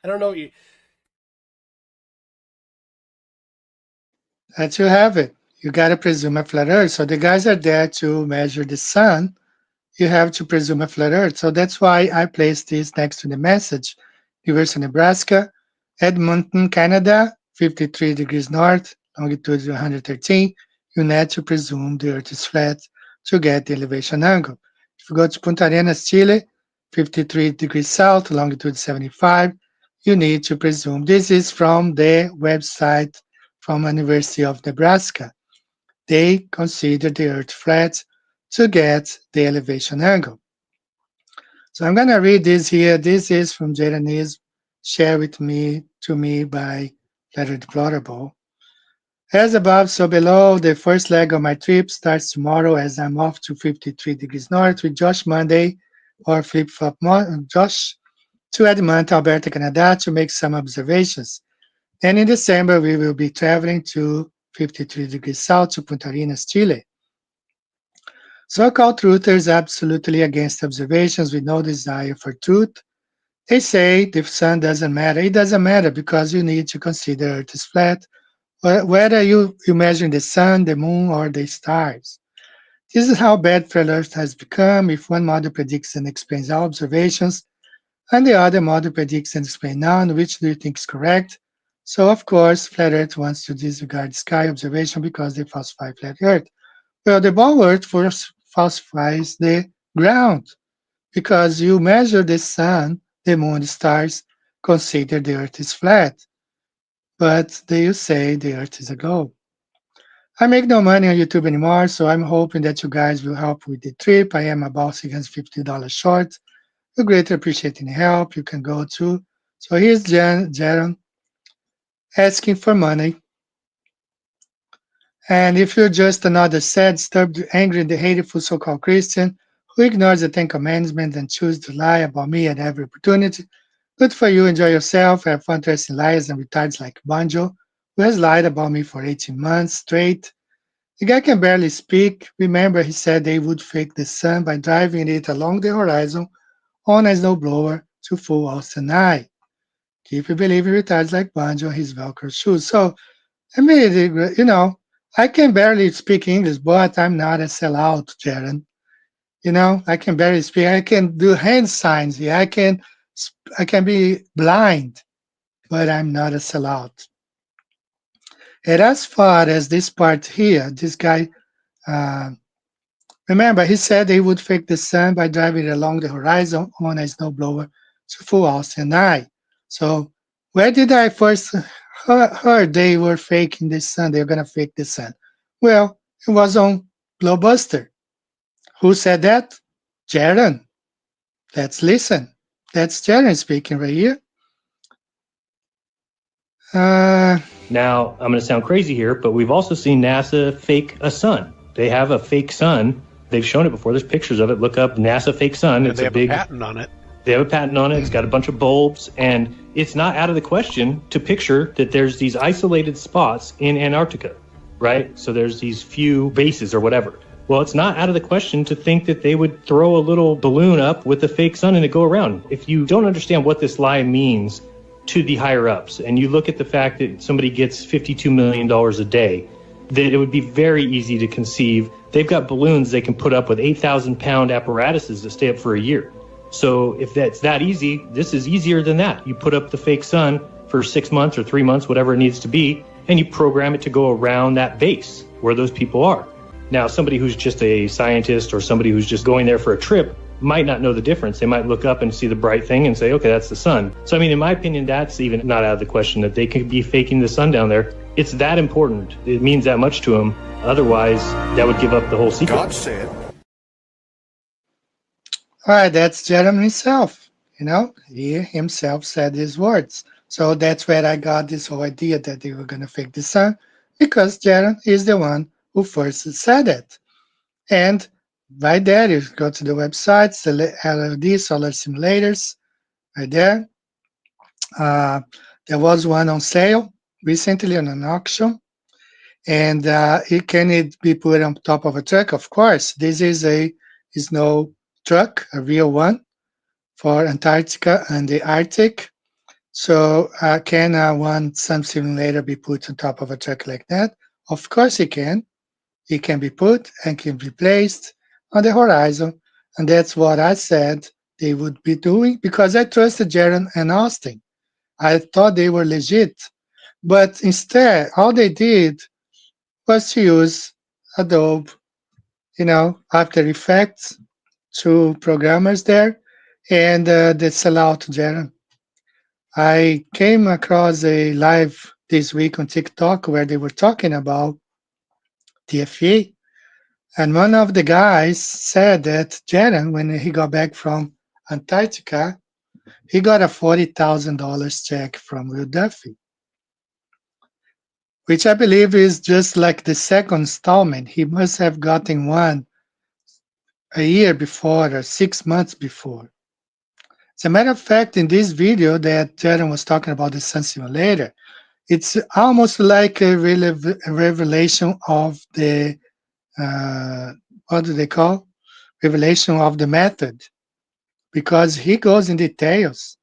don't know. That you have it. You got to presume a flat Earth. So the guys are there to measure the sun. You have to presume a flat Earth. So that's why I placed this next to the message. University of Nebraska, Edmonton, Canada, 53 degrees north, longitude 113. You need to presume the Earth is flat to get the elevation angle. If you go to Punta Arenas, Chile, 53 degrees south, longitude 75, you need to presume. This is from the website from University of Nebraska. They consider the Earth flat to get the elevation angle. So I'm going to read this here. This is from Jadanis, shared to me by Letter Deplorable. As above, so below, the first leg of my trip starts tomorrow as I'm off to 53 degrees north with Josh Monday or flip-flop Josh to Edmonton, Alberta, Canada to make some observations. Then in December, we will be traveling to 53 degrees south to Punta Arenas, Chile. So-called truthers absolutely against observations with no desire for truth. They say the sun doesn't matter. It doesn't matter because you need to consider Earth is flat, whether you measure the sun, the moon, or the stars. This is how bad flat Earth has become. If one model predicts and explains our observations, and the other model predicts and explains none, which do you think is correct? So, of course, Flat Earth wants to disregard sky observation because they falsify Flat Earth. Well, the ball Earth falsifies the ground because you measure the sun, the moon, the stars, consider the Earth is flat, but they say the Earth is a globe. I make no money on YouTube anymore, so I'm hoping that you guys will help with the trip. I am about $650 short. We greatly appreciate any help. You can go to. So here's Jaron asking for money. And if you're just another sad, disturbed, angry, and hateful so-called Christian who ignores the Ten Commandments and chooses to lie about me at every opportunity, good for you. Enjoy yourself. Have fun dressing liars and retards like Banjo, who has lied about me for 18 months straight. The guy can barely speak. Remember, he said they would fake the sun by driving it along the horizon on a snowblower to fool Austin I. Keep believing retards like Banjo, his Velcro shoes. So, I mean, I can barely speak English, but I'm not a sellout, Jaron. I can barely speak. I can do hand signs. Yeah, I can be blind, but I'm not a sellout. And as far as this part here, this guy, uh, remember, he said he would fake the sun by driving it along the horizon on a snowblower to fool Austin I. So, where did I first heard they were faking the sun? They were going to fake the sun. Well, it was on Glowbuster. Who said that? Jaron. Let's listen. That's Jaron speaking right here. Now, I'm going to sound crazy here, but we've also seen NASA fake a sun. They have a fake sun. They've shown it before. There's pictures of it. Look up NASA fake sun. And they have a patent on it. They have a patent on it. It's got a bunch of bulbs, and it's not out of the question to picture that there's these isolated spots in Antarctica, right? So there's these few bases or whatever. Well, it's not out of the question to think that they would throw a little balloon up with a fake sun and it go around. If you don't understand what this lie means to the higher ups, and you look at the fact that somebody gets $52 million a day, that it would be very easy to conceive. They've got balloons they can put up with 8,000-pound apparatuses that stay up for a year. So if that's that easy, this is easier than that. You put up the fake sun for 6 months or 3 months, whatever it needs to be, and you program it to go around that base where those people are. Now, somebody who's just a scientist or somebody who's just going there for a trip might not know the difference. They might look up and see the bright thing and say, okay, that's the sun. So, I mean, in my opinion, that's even not out of the question that they could be faking the sun down there. It's that important. It means that much to them. Otherwise, that would give up the whole secret. God said. All right, that's Jeremy himself. He himself said these words. So that's where I got this whole idea that they were going to fake the sun, because Jeremy is the one who first said it. And right there, you go to the website, LLD Solar Simulators, right there. There was one on sale recently on an auction. And can it be put on top of a truck? Of course. This is a snow truck, a real one, for Antarctica and the Arctic. So can one sun simulator be put on top of a truck like that? Of course it can. It can be put and can be placed on the horizon. And that's what I said they would be doing, because I trusted Jaron and Austin. I thought they were legit. But instead, all they did was to use Adobe, After Effects, two programmers there, and the sellout Jaron. I came across a live this week on TikTok where they were talking about TFE, and one of the guys said that Jaron, when he got back from Antarctica, he got a $40,000 check from Will Duffy, which I believe is just like the second installment. He must have gotten one a year before or 6 months before. As a matter of fact, in this video that Jaron was talking about the Sun Simulator, it's almost like a revelation of the, what do they call? Revelation of the method, because he goes in details.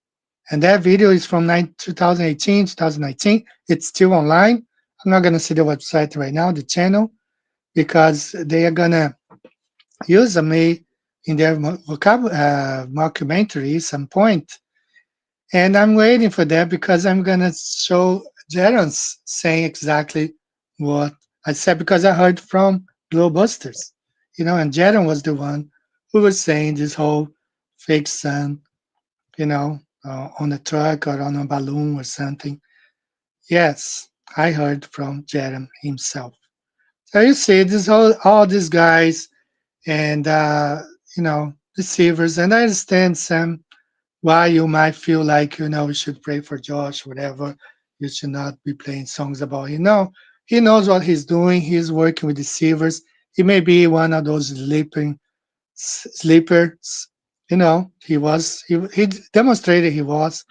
And that video is from 2018, 2019. It's still online. I'm not going to see the website right now, the channel, because they are going to use me in their mockumentary at some point. And I'm waiting for that because I'm going to show Jaron's saying exactly what I said, because I heard from Glowbusters, and Jaron was the one who was saying this whole fake sun, on a truck or on a balloon or something. Yes, I heard from Jaron himself. So you see, all these guys and deceivers, and I understand some why you might feel like we should pray for Josh, whatever. You should not be playing songs about him. No, he knows what he's doing. He's working with deceivers. He may be one of those sleepers. He demonstrated he was.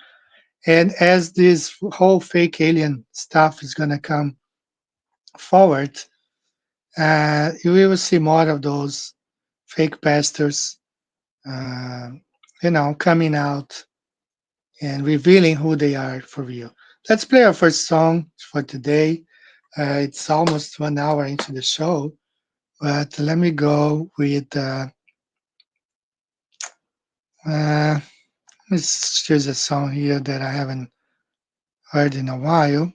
And as this whole fake alien stuff is going to come forward, we will see more of those fake pastors, coming out and revealing who they are for real. Let's play our first song for today. It's almost 1 hour into the show, but let me go with let's choose a song here that I haven't heard in a while.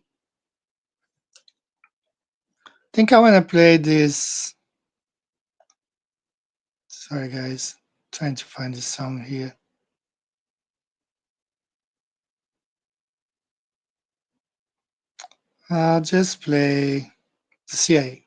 I think I want to play this. Sorry, guys. Trying to find the song here. I'll just play the CIA.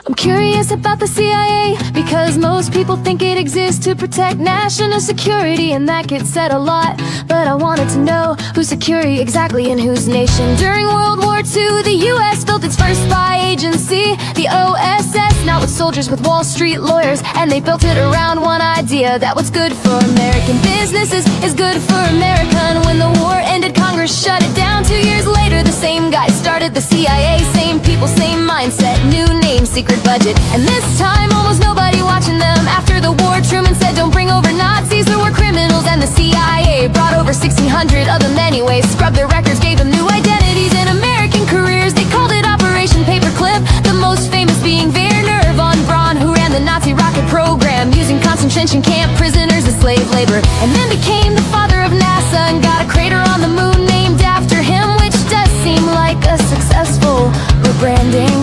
I'm curious about the CIA because most people think it exists to protect national security, and that gets said a lot. But I wanted to know who's security exactly and whose nation. During World War II, the US built its first spy agency, the OSS, not with soldiers, with Wall Street lawyers. And they built it around one idea, that what's good for American businesses is good for America. And when the war ended, Congress shut it down. 2 years later, the same guys started the CIA. Same people, same mindset, new name, secret budget. And this time, almost nobody watching them. After the war, Truman said don't bring over Nazis, there were criminals. And the CIA brought over 1,600 of them anyway. Scrubbed their records, gave them new identities and American careers. They called it Operation Paperclip, the most famous being Werner von Braun, who ran the Nazi rocket program, using concentration camp prisoners as slave labor. And then became the father of NASA and got a crater on the moon named after him, which does seem like a successful rebranding.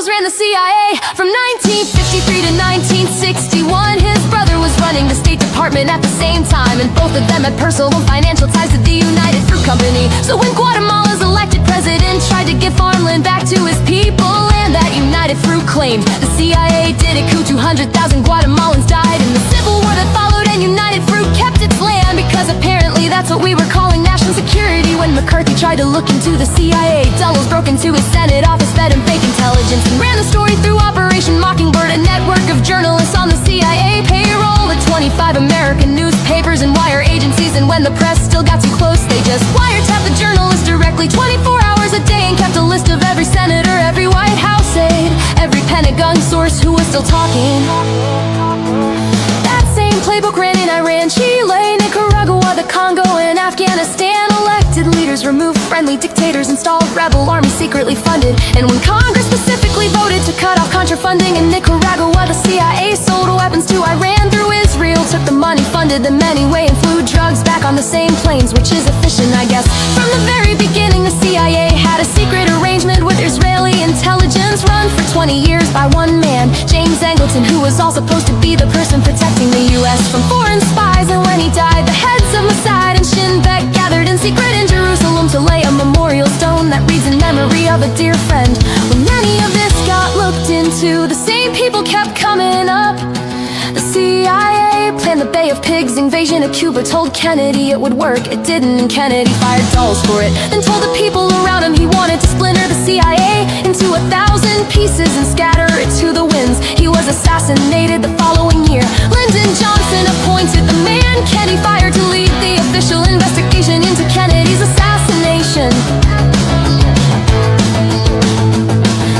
Ran the CIA from 1953 to 1961. His brother was running the State Department at the same time, and both of them had personal financial ties to the United Fruit Company. So when Guatemala's elected president tried to give farmland back to his people, and that United Fruit claimed the CIA did a coup, 200,000 Guatemalans died in the civil war that followed, and United Fruit kept its land because apparently that's what we were calling national security. When McCarthy tried to look into the CIA, Dulles broke into his Senate office, fed him fake intelligence, and ran the story through Operation Mockingbird, a network of journalists on the CIA payroll, at 25 American newspapers and wire agencies. And when the press still got too close, they just wiretapped the journalists directly 24 hours a day and kept a list of every senator, every White House aide, every Pentagon source who was still talking. That same playbook ran in Iran, Chile, Nicaragua, the Congo, and Afghanistan. Elected leaders removed friendly dictators, installed rebel armies secretly funded. And when Congress specifically voted to cut off contra funding in Nicaragua, the CIA sold weapons to Iran through Israel, took the money, funded them anyway, and flew drugs back on the same planes, which is efficient, I guess. From the very beginning, the CIA had a secret arrangement with Israeli intelligence, run for 20 years by one man, James Angleton, who was all supposed to be the person protecting the US from foreign spies. And when he died, the heads of Mossad and Shin Bet gathered in secret in Jerusalem to lay a memorial stone that reads in memory of a dear friend. When many of this got looked into, the same people kept coming up. The CIA planned the Bay Army of Pigs invasion of Cuba. Told Kennedy it would work, it didn't, and Kennedy fired dolls for it. Then told the people around him he wanted to splinter the CIA into 1,000 pieces and scatter it to the winds. He was assassinated the following year. Lyndon Johnson appointed the man Kennedy fired to lead the official investigation into Kennedy's assassination.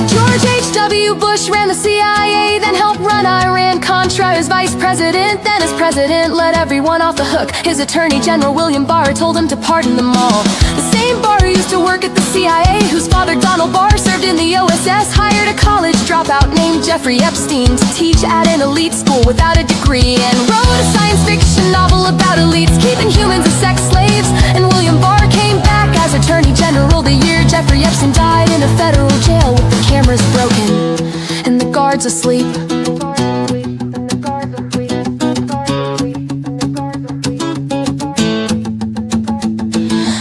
George H.W. Bush ran the CIA, then helped run Iran-Contra as vice president. Then as president, let everyone off the hook. His attorney general, William Barr, told him to pardon them all. The same Barr used to work at the CIA, whose father, Donald Barr, served in the OSS, hired a college dropout named Jeffrey Epstein to teach at an elite school without a degree, and wrote a science fiction novel about elites keeping humans as sex slaves. And William Barr came back as attorney general the year Jeffrey Epstein died in a federal jail with the cameras broken and the guards asleep.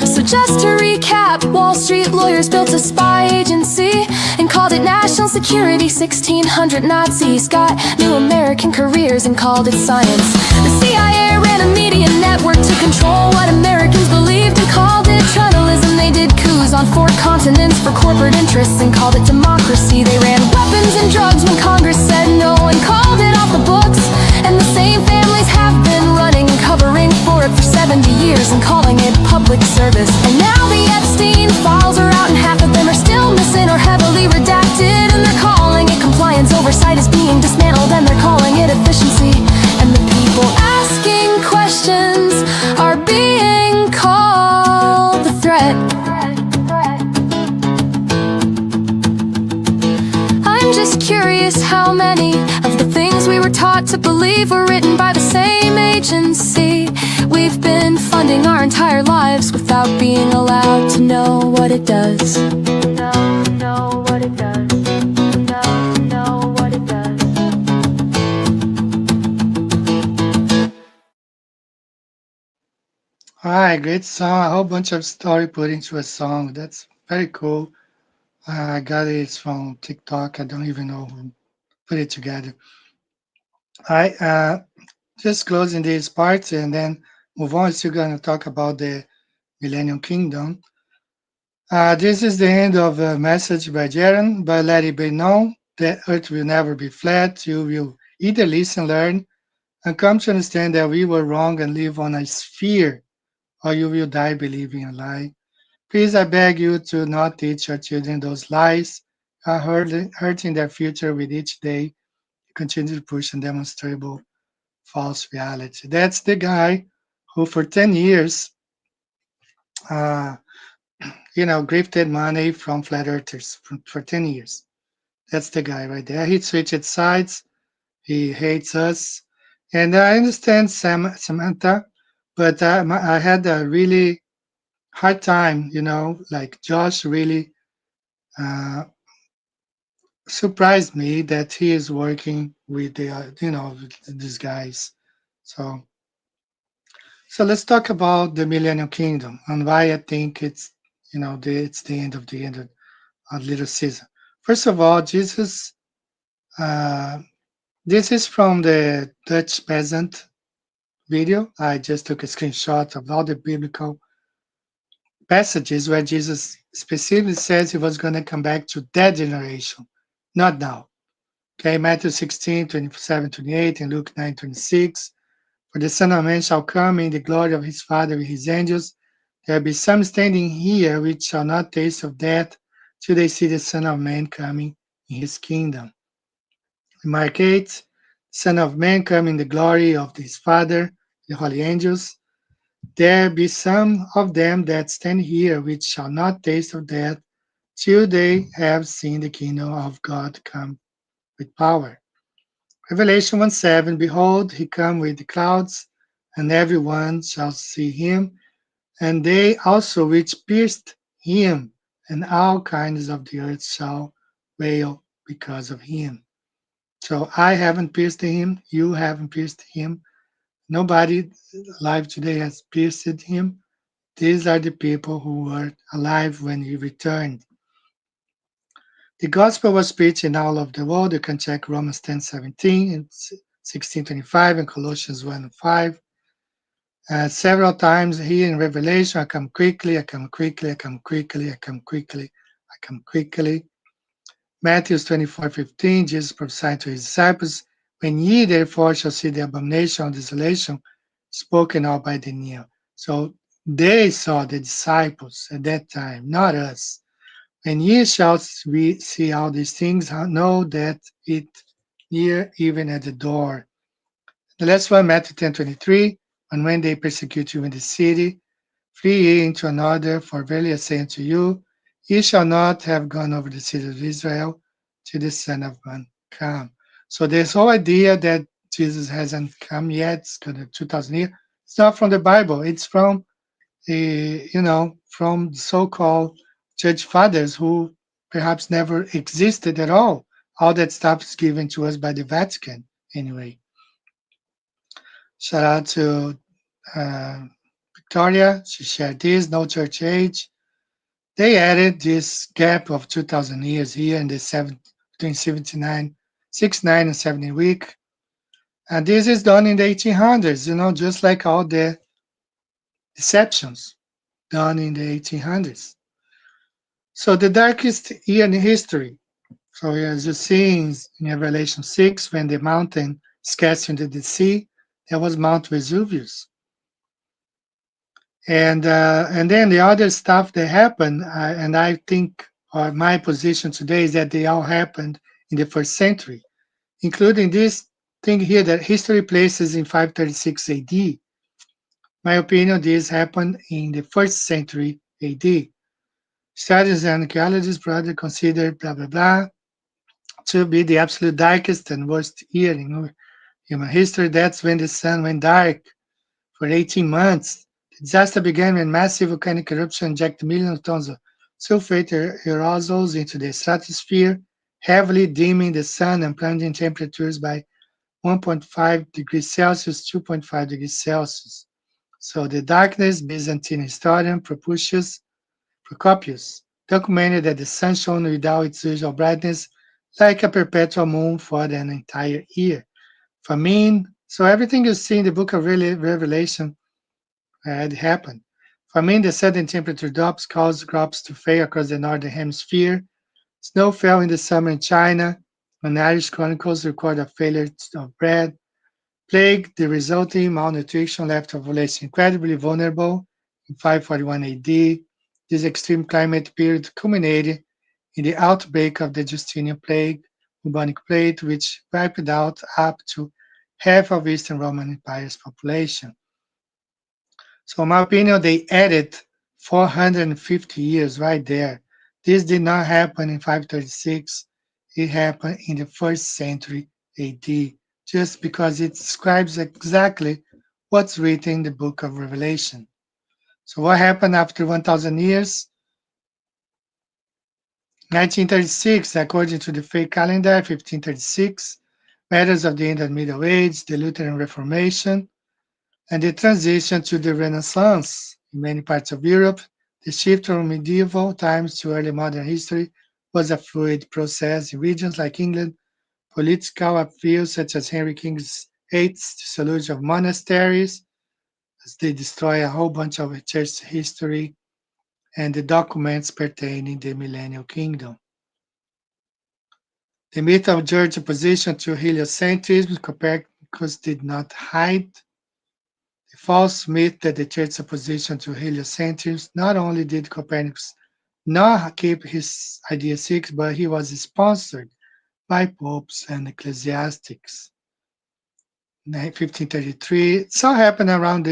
So just to recap, Wall Street lawyers built a spy agency and called it National Security. 1600 Nazis got new American careers and called it science. The CIA ran a media network to control what Americans believed and called it tribalism. They did coups on 4 continents for corporate interests and called it democracy. They ran weapons and drugs when Congress said no and called it off the books. And the same families have been running and covering for it for 70 years and calling it public service. And now the Epstein files are out and half of them are still missing or heavily redacted, and they're calling it compliance. Oversight is being dismantled and they're calling it efficiency. And the people asking questions are being called the threat. I'm just curious how many of the things we were taught to believe were written by the same agency we've been funding our entire lives without being allowed to know what it does. Know what it does. Know what it does. All right, great song. A whole bunch of story put into a song. That's very cool. I got it from TikTok. I don't even know who put it together. All right, just closing this part and then move on. Still going to talk about the Millennium Kingdom. This is the end of a message by Jaron, but let it be known that Earth will never be flat. You will either listen, learn, and come to understand that we were wrong and live on a sphere, or you will die believing a lie. Please, I beg you to not teach your children those lies, hurting their future with each day you continue to push undemonstrable false reality. That's the guy who, for 10 years, uh, grifted money from flat earthers for 10 years. That's the guy right there. He switched sides. He hates us. And I understand Samantha, but I had a really hard time, like Josh really uh, surprised me that he is working with these guys. So let's talk about the Millennium Kingdom and why I think it's it's the end of little season. First of all, Jesus. This is from the Dutch peasant video. I just took a screenshot of all the biblical passages where Jesus specifically says he was going to come back to that generation, not now. Okay, Matthew 16, 27, 28, and Luke 9, 26. For the Son of Man shall come in the glory of his Father with his angels. There will be some standing here which shall not taste of death till they see the Son of Man coming in his kingdom. Mark 8, Son of Man come in the glory of his Father, the holy angels. There be some of them that stand here which shall not taste of death till they have seen the kingdom of God come with power. Revelation 1:7, Behold, he come with the clouds, and every one shall see him, and they also which pierced him, and all kinds of the earth shall wail because of him. So I haven't pierced him, you haven't pierced him, nobody alive today has pierced him. These are the people who were alive when he returned. The gospel was preached in all of the world. You can check Romans 10:17. It 16:25 and Colossians 1:5. Several times here in Revelation, I come quickly, I come quickly, I come quickly, I come quickly, I come quickly. Matthew 24:15, Jesus prophesied to his disciples, when ye therefore shall see the abomination of desolation spoken of by Daniel. So they saw the disciples at that time, not us. When ye shall see all these things, know that it near even at the door. The last one, Matthew 10:23, and when they persecute you in the city, flee ye into another, for verily I say unto you, ye shall not have gone over the city of Israel till the Son of Man come. So this whole idea that Jesus hasn't come yet, it's got 2,000 years, it's not from the Bible. It's from from so-called church fathers who perhaps never existed at all. All that stuff is given to us by the Vatican anyway. Shout out to Victoria. She shared this, no church age. They added this gap of 2,000 years here in the between 69 and 70 week. And this is done in the 1800s, just like all the deceptions done in the 1800s. So the darkest year in history. So as you see in Revelation 6, when the mountain is cast into the sea, that was Mount Vesuvius. And then the other stuff that happened, and I think my position today is that they all happened in the first century, including this thing here that history places in 536 AD. My opinion, this happened in the first century AD. Studies and archaeologists broadly consider blah blah blah to be the absolute darkest and worst year in human history. That's when the sun went dark for 18 months. The disaster began when massive volcanic eruption injected millions of tons of sulfate aerosols into the stratosphere, heavily dimming the sun and plunging temperatures by 1.5 degrees Celsius, 2.5 degrees Celsius. So the darkness, Byzantine historian Procopius documented that the sun shone without its usual brightness like a perpetual moon for an entire year. Famine. So everything you see in the book of Revelation had happened. Famine, the sudden temperature drops caused crops to fail across the northern hemisphere. Snow fell in the summer in China. And Irish chronicles record a failure of bread. Plague, the resulting malnutrition left the population incredibly vulnerable in 541 AD. This extreme climate period culminated in the outbreak of the Justinian plague, bubonic plague, which wiped out up to half of Eastern Roman Empire's population. So in my opinion, they added 450 years right there. This did not happen in 536. It happened in the first century AD, just because it describes exactly what's written in the book of Revelation. So what happened after 1,000 years? 1936, according to the fake calendar, 1536, matters of the end of the Middle Age, the Lutheran Reformation, and the transition to the Renaissance in many parts of Europe. The shift from medieval times to early modern history was a fluid process in regions like England. Political upheavals such as Henry VIII's dissolution of monasteries, as they destroy a whole bunch of church history and the documents pertaining to the Millennial Kingdom. The myth of George's opposition to heliocentrism, Copernicus did not hide. The false myth that the church's opposition to heliocentrism, not only did Copernicus not keep his ideas secret, but he was sponsored by popes and ecclesiastics. 1533, it all happened around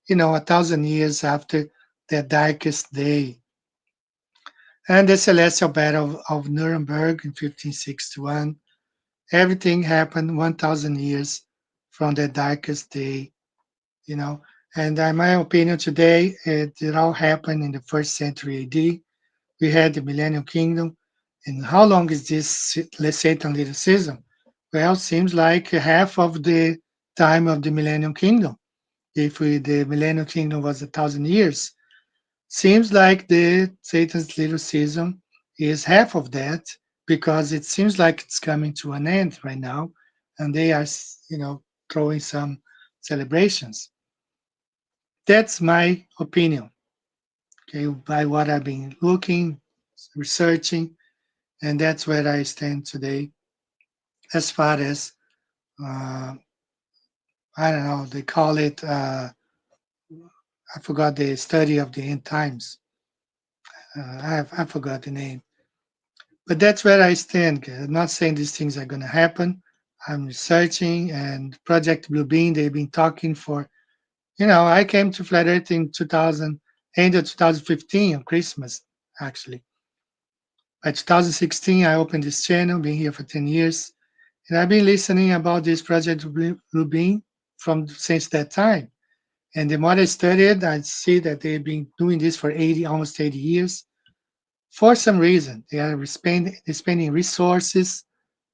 1,000 years after the darkest day. And the Celestial Battle of Nuremberg in 1561. Everything happened 1,000 years from the darkest day, And in my opinion today, it all happened in the first century AD. We had the Millennial Kingdom. And how long is this Satan little season? Well, seems like half of the time of the Millennium Kingdom. If the Millennium Kingdom was 1,000 years, seems like the Satan's little season is half of that, because it seems like it's coming to an end right now, and they are, throwing some celebrations. That's my opinion. Okay, by what I've been looking, researching, and that's where I stand today. As far as I don't know, they call it. I forgot the study of the end times. I forgot the name, but that's where I stand. I'm not saying these things are going to happen. I'm researching, and Project Bluebeam. They've been talking for. I came to Flat Earth in 2000, end of 2015 on Christmas, actually. By 2016, I opened this channel. Been here for 10 years, and I've been listening about this Project Bluebeam from since that time. And the more I studied, I see that they've been doing this for almost 80 years. For some reason, they're spending resources,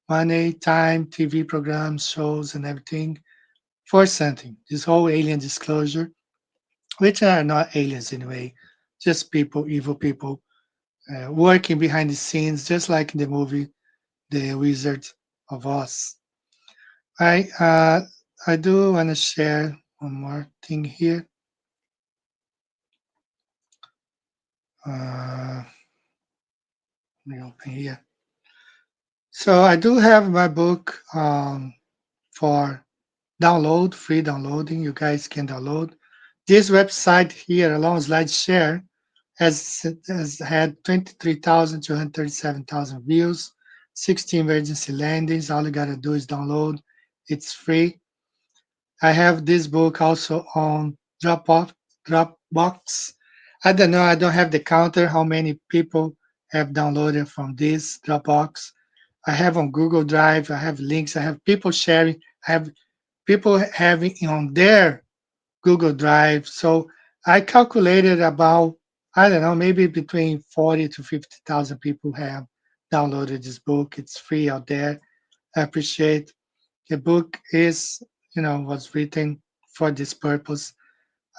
money, time, TV programs, shows, and everything for something. This whole alien disclosure, which are not aliens anyway, just people, evil people, working behind the scenes, just like in the movie The Wizard of Oz. I do want to share one more thing here. Let me open here. So I do have my book for download, free downloading. You guys can download. This website here, along SlideShare, has had 23,237,000 views, 60 emergency landings. All you gotta do is download. It's free. I have this book also on Dropbox. I don't know. I don't have the counter how many people have downloaded from this Dropbox. I have on Google Drive. I have links. I have people sharing. I have people having on their Google Drive. So I calculated about, I don't know, maybe between 40 to 50,000 people have downloaded this book. It's free out there. I appreciate the book is, was written for this purpose.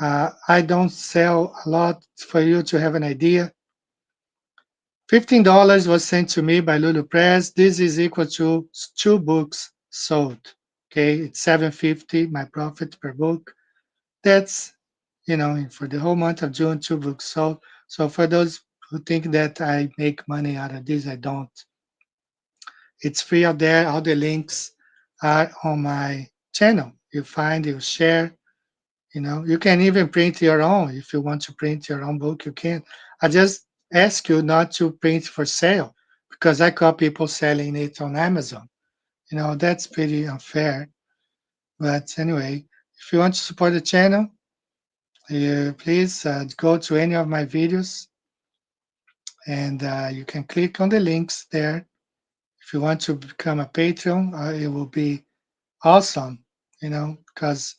I don't sell a lot for you to have an idea. $15 was sent to me by Lulu Press. This is equal to 2 books sold. Okay, it's $7.50 my profit per book. That's for the whole month of June, 2 books sold. So for those who think that I make money out of this, I don't. It's free out there. All the links are on my channel. You share. You can even print your own. If you want to print your own book, you can. I just ask you not to print for sale because I caught people selling it on Amazon. That's pretty unfair. But anyway, if you want to support the channel, please go to any of my videos and you can click on the links there. If you want to become a Patreon, it will be awesome, because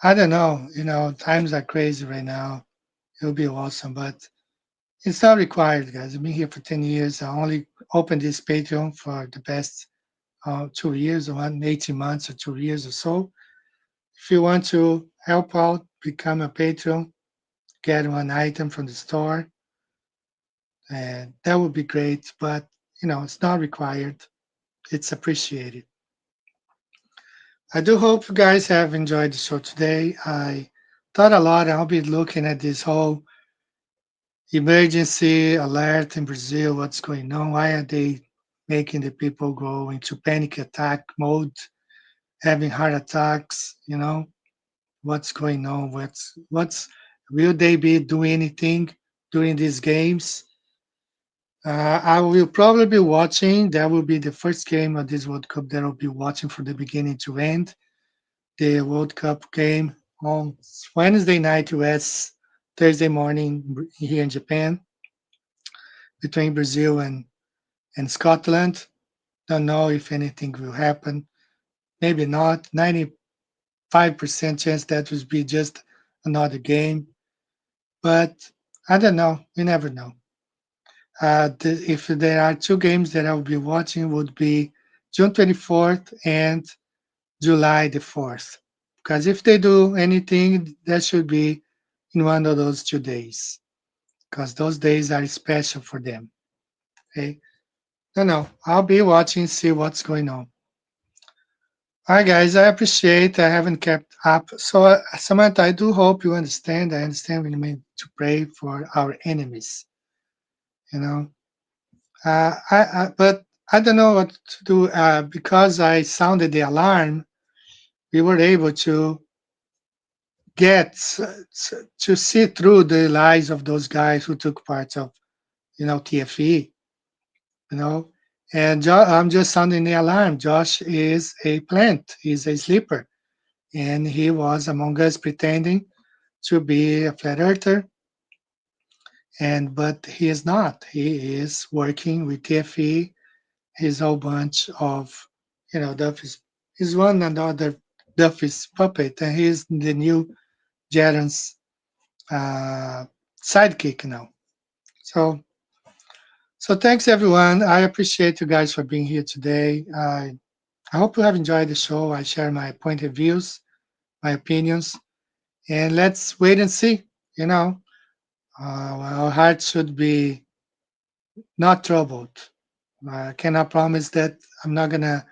I don't know, times are crazy right now. It will be awesome, but it's not required, guys. I've been here for 10 years. I only opened this Patreon for the past 2 years, or 18 months or 2 years or so. If you want to help out, become a Patreon, get one item from the store, and that would be great. But it's not required. It's appreciated. I do hope you guys have enjoyed the show today. I thought a lot. I'll be looking at this whole emergency alert in Brazil. What's going on? Why are they making the people go into panic attack mode, having heart attacks? What's going on? What's will they be doing anything during these games? I will probably be watching. That will be the first game of this World Cup that I'll be watching from the beginning to end. The World Cup game on Wednesday night US, Thursday morning here in Japan, between Brazil and Scotland. Don't know if anything will happen. Maybe not. 95% chance that would be just another game. But I don't know. We never know. If there are 2 games that I will be watching, would be June 24th and July the 4th. Because if they do anything, that should be in one of those 2 days. Because those days are special for them. Okay. No, I'll be watching, see what's going on. All right, guys, I appreciate I haven't kept up. So, Samantha, I do hope you understand. I understand we need to pray for our enemies. You know, but I don't know what to do because I sounded the alarm. We were able to get to see through the lies of those guys who took part of, TFE. You know, and I'm just sounding the alarm. Josh is a plant. He's a sleeper, and he was among us pretending to be a flat earther, but he is not. He is working with TFE. His whole bunch of, Duffy's. He's one another Duffy's puppet, and he's the new Jaren's sidekick now. So thanks everyone. I appreciate you guys for being here today. I hope you have enjoyed the show. I share my point of views, my opinions, and let's wait and see. Our hearts should be not troubled. I cannot promise that I'm not gonna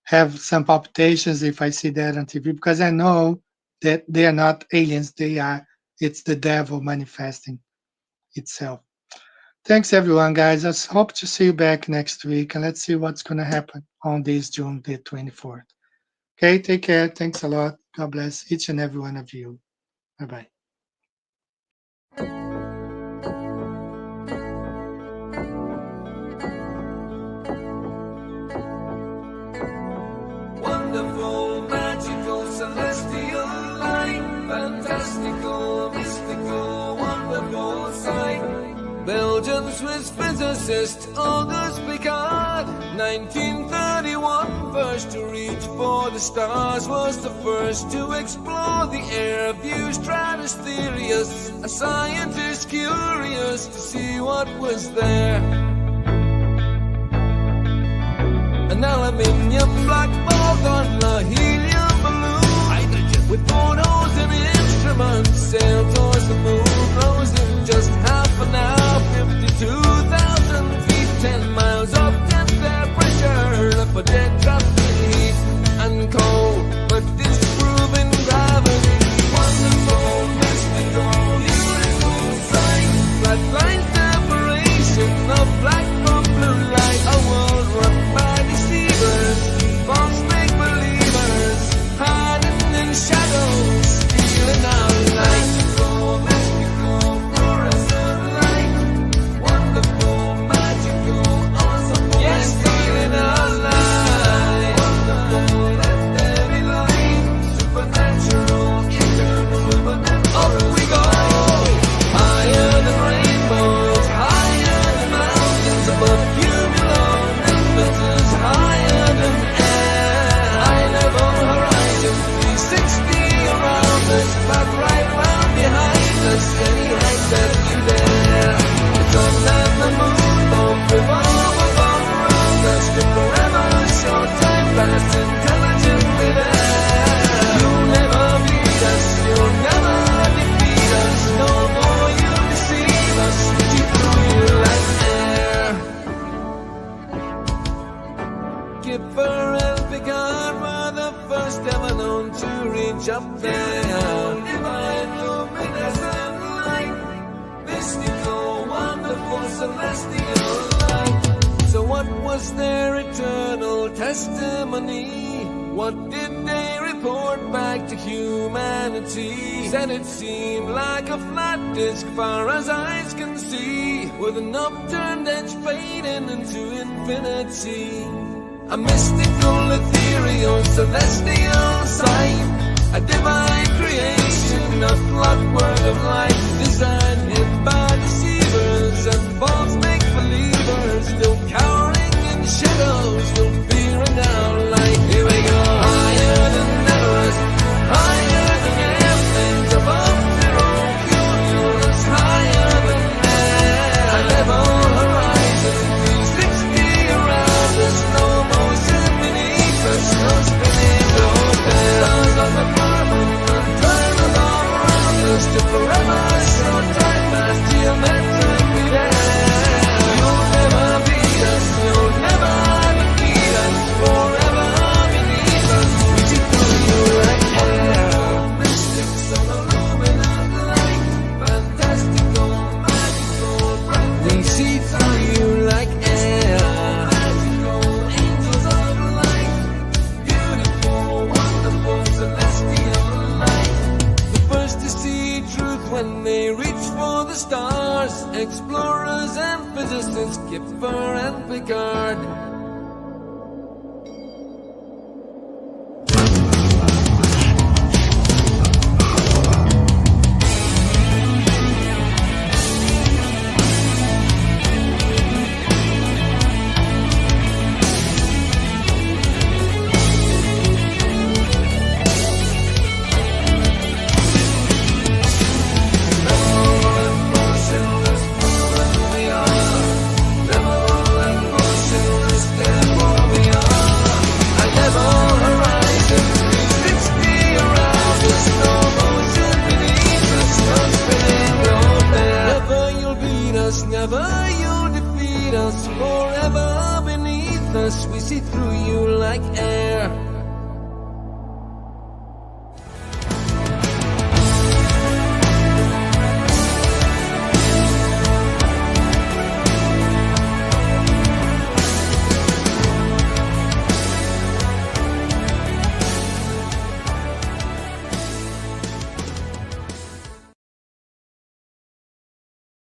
have some palpitations if I see that on TV, because I know that they are not aliens. It's the devil manifesting itself. Thanks everyone, guys. I hope to see you back next week, and let's see what's gonna happen on this June the 24th. Okay, take care. Thanks a lot. God bless each and every one of you. Bye-bye. Wonderful, magical, celestial light, fantastical, mystical, wonderful sight. Belgian Swiss physicist Auguste Piccard, 1931, first to reach for the stars, was the first to explore the air view stratospherius, a scientist curious to see what was there. An aluminium black ball on a helium balloon, hydrogen with portholes and instruments, sailed towards the moon, rose in just half an hour, 52,000 feet, 10 miles up, 10 temperature, up a dead drop in heat and cold, but disproving gravity. Wonderful, mystical, beautiful sight, flat line separation of black from blue light, a world run by deceivers, false make-believers, hiding in shadows, stealing our light. Mystical, fluorescent light, wonderful, magical, awesome, yes, stealing our light. Wonderful, let there be light, supernatural, eternal, luminous. Up we go, higher than rainbows, higher than mountains, above cumulonimbus, higher than air, high level horizon, 360 around us, but right round behind us, any height that you dare. The sun and the moon both revolve above around us, to forever short time pass intelligently there. You'll never beat us, you'll never defeat us, no more you deceive us, keep the wheel like air. Kipper and Picard were the first ever known to reach up there. Divine luminescent light, mystical, wonderful, celestial light. So what was their eternal testimony? What did they report back to humanity? Said it seemed like a flat disk far as eyes can see, with an upturned edge fading into infinity. A mystical, ethereal, celestial sight, a divine creation, a clockwork of light, designed hid by deceivers and false make-believers, still cowering in shadows, still fearing our light. Here we go, higher than Everest, higher than airplanes, above zero cumulus, higher than air, a level horizon, 360 around us, no motion beneath us, no spinning, no stars on the firmament, time is all around us, to forever short time. when they reach for the stars. Explorers and physicists, Kipper and Picard. Never you'll defeat us, forever beneath us. We see through you like air.